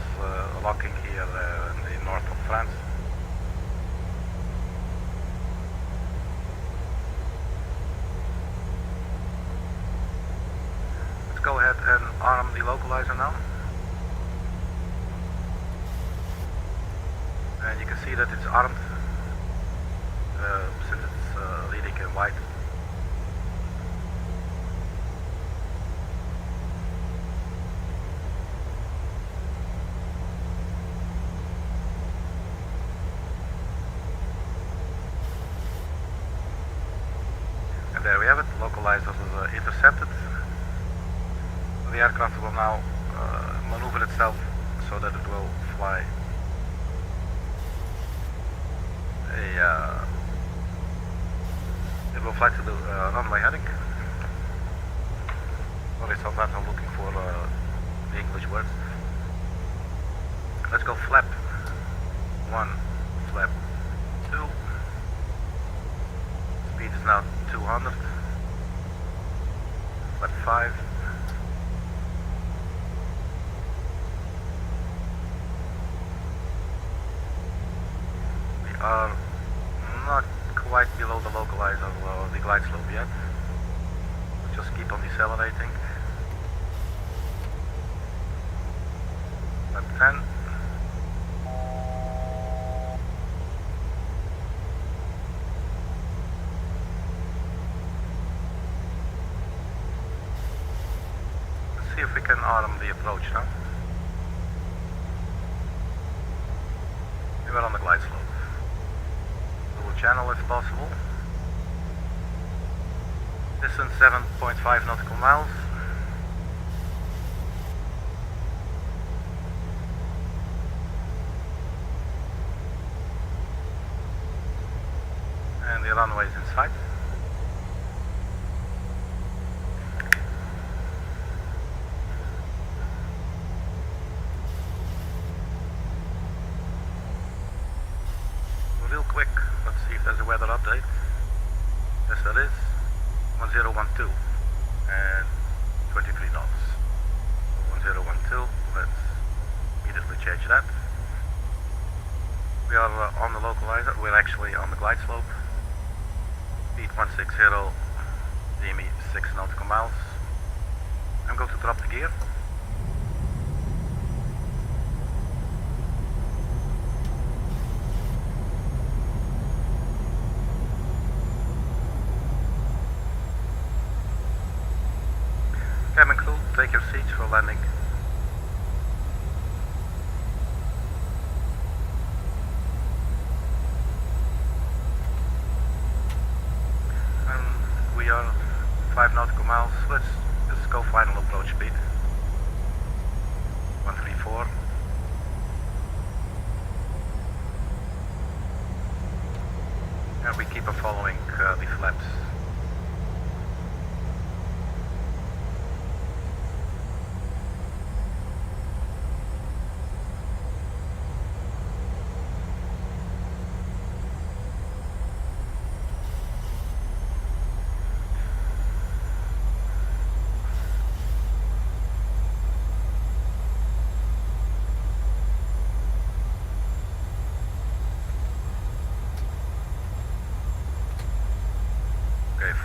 locking here in the north of France. Go ahead and arm the localizer now. And you can see that it's armed since it's leading in white. And there we have it, the localizer is intercepted. The aircraft will now maneuver itself so that it will fly Go fly to the runway heading. Sorry, sometimes I'm looking for the English words. Let's go flap 1, flap 2. Speed is now 200. Flap 5. We are not quite below the localizer or the glide slope yet. Just keep on decelerating. Flap 10. See if we can arm the approach now. We are on the glide slope. Little channel if possible. Distance 7.5 nautical miles. And the runway is in sight. Real quick, let's see if there's a weather update. Yes, there is. 1012 and 23 knots. 1012, let's immediately change that. We are on the localizer, we're actually on the glide slope. Speed 160, DME 6 nautical miles. I'm going to drop the gear. Cabin crew, take your seats for landing. And we are 5 nautical miles. Let's just go final approach speed. 134. And we keep on following the flaps.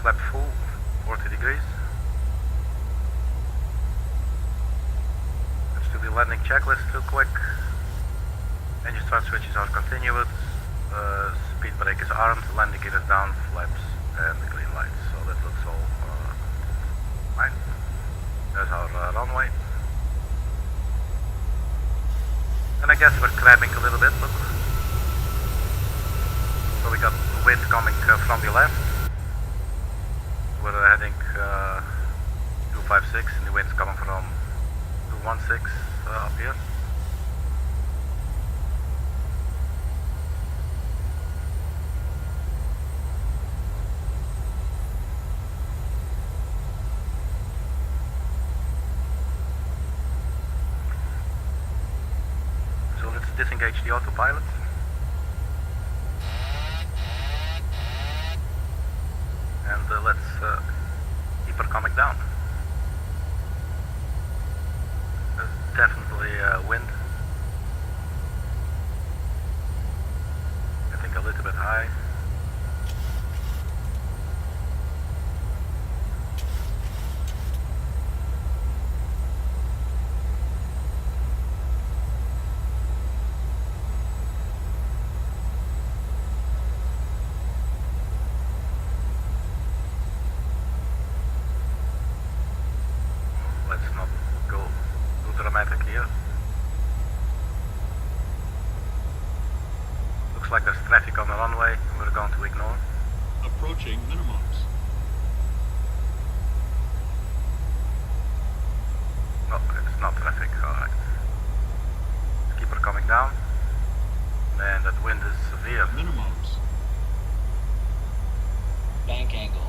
Flap full, 40 degrees. Let's do the landing checklist real quick. Engine start switches are continuous. Speed brake is armed, landing gear is down, flaps and the green lights. So that looks all fine. There's our runway. And I guess we're crabbing a little bit, look. So we got wind coming from the left. We're heading 256 and the wind's coming from 216 up here. So let's disengage the autopilot. And let's keep her coming down. There's definitely wind. I think a little bit high. Here. Looks like there's traffic on the runway and we're going to ignore. Approaching minimums. No, it's not traffic, alright. Keep her coming down. Man, that wind is severe. Minimums. Bank angle.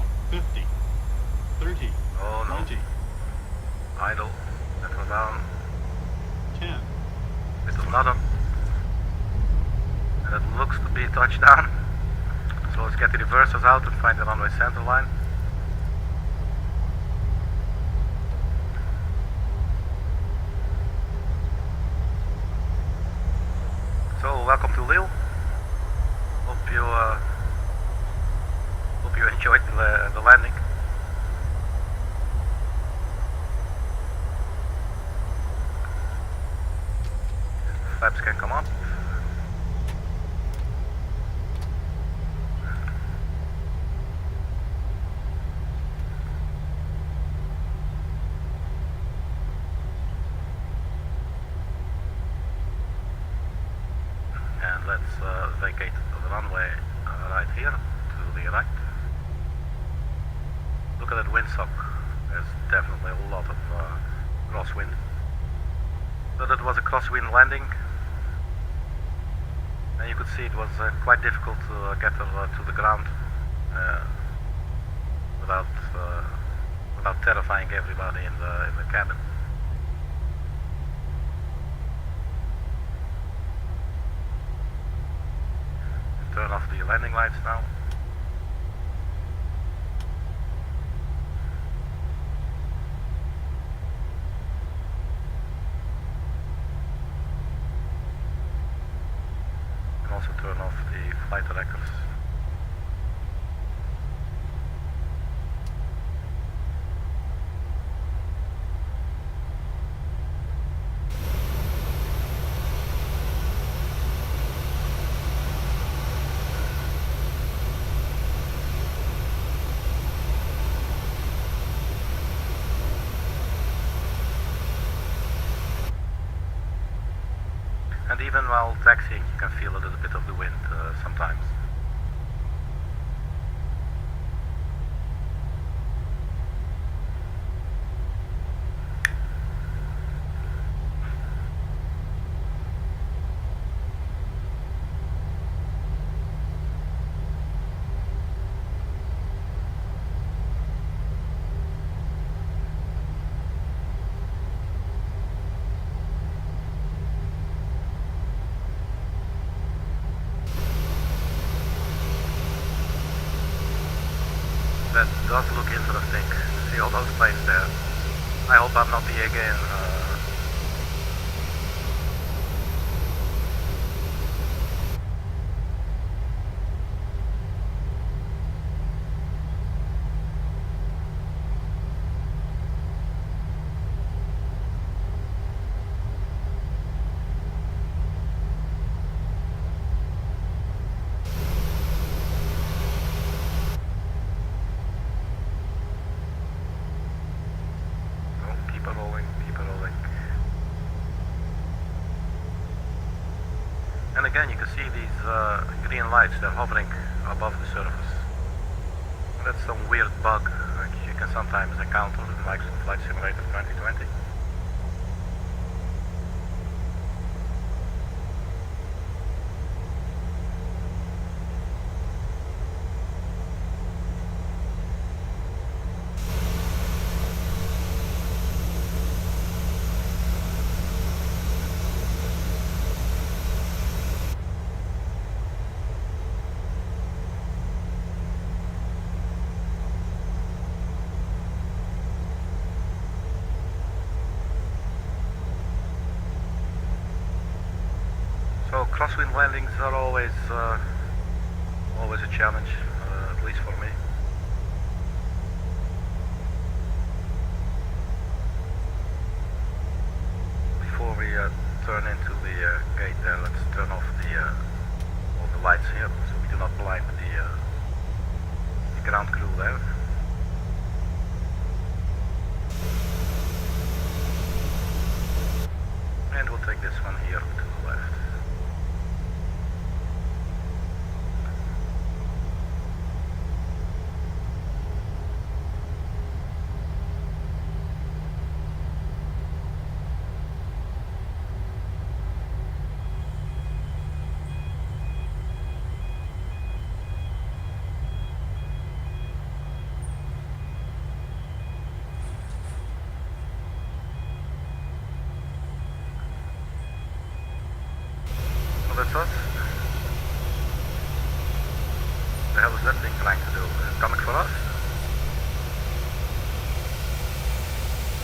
another. And it looks to be touchdown. So let's get the reversers out and find the runway center line. So welcome to Lille. Hope you enjoyed the landing. Flaps can come up. And let's vacate the runway right here to the right. Look at that windsock. There's definitely a lot of crosswind. So that was a crosswind landing. And you could see it was quite difficult to get her to the ground without terrifying everybody in the cabin. Turn off the landing lights now. And also turn off the flight directors. And even while taxiing, you can feel a little bit of the wind sometimes. That does look interesting. See all those planes there. I hope I'm not the again. Keep it rolling, keep it rolling. And again, you can see these green lights, they're hovering above the surface. And that's some weird bug that you can sometimes encounter in Microsoft Flight Simulator 2020. So crosswind landings are always a challenge, at least for me. Before we turn into the gate there, let's turn off all the lights here, so we do not blind the ground crew there. And we'll take this one here to the left. that's us. The hell is that thing trying to do? Is it coming for us?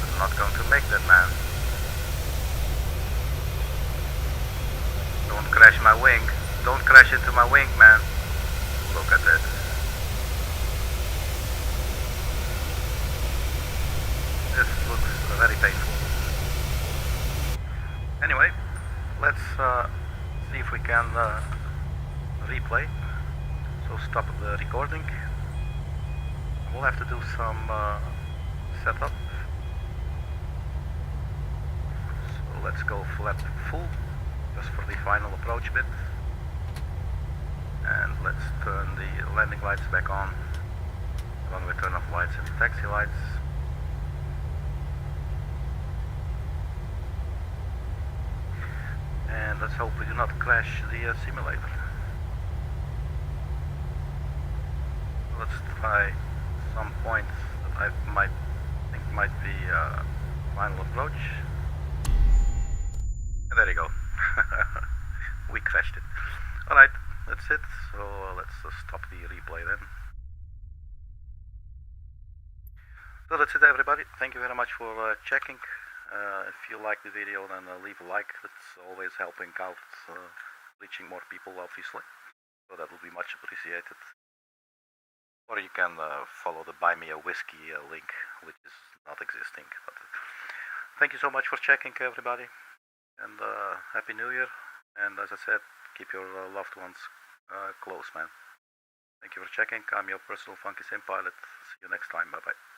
I'm not going to make that, man. Don't crash my wing. Don't crash into my wing, man. Look at that. This looks very painful. Anyway, let's see if we can replay. So stop the recording. We'll have to do some setup. So let's go flat full, just for the final approach bit. And let's turn the landing lights back on. Runway turn off lights and taxi lights. And let's hope we do not crash the simulator. Let's try some points that I think might be final approach. And there you go. We crashed it. Alright, that's it. So let's stop the replay then. So that's it, everybody. Thank you very much for checking. If you like the video, then leave a like. It's always helping out, reaching more people, obviously. So that will be much appreciated. Or you can follow the Buy Me a Whiskey link, which is not existing. But thank you so much for checking, everybody. And Happy New Year. And as I said, keep your loved ones close, man. Thank you for checking. I'm your personal Funky Sim pilot. See you next time. Bye-bye.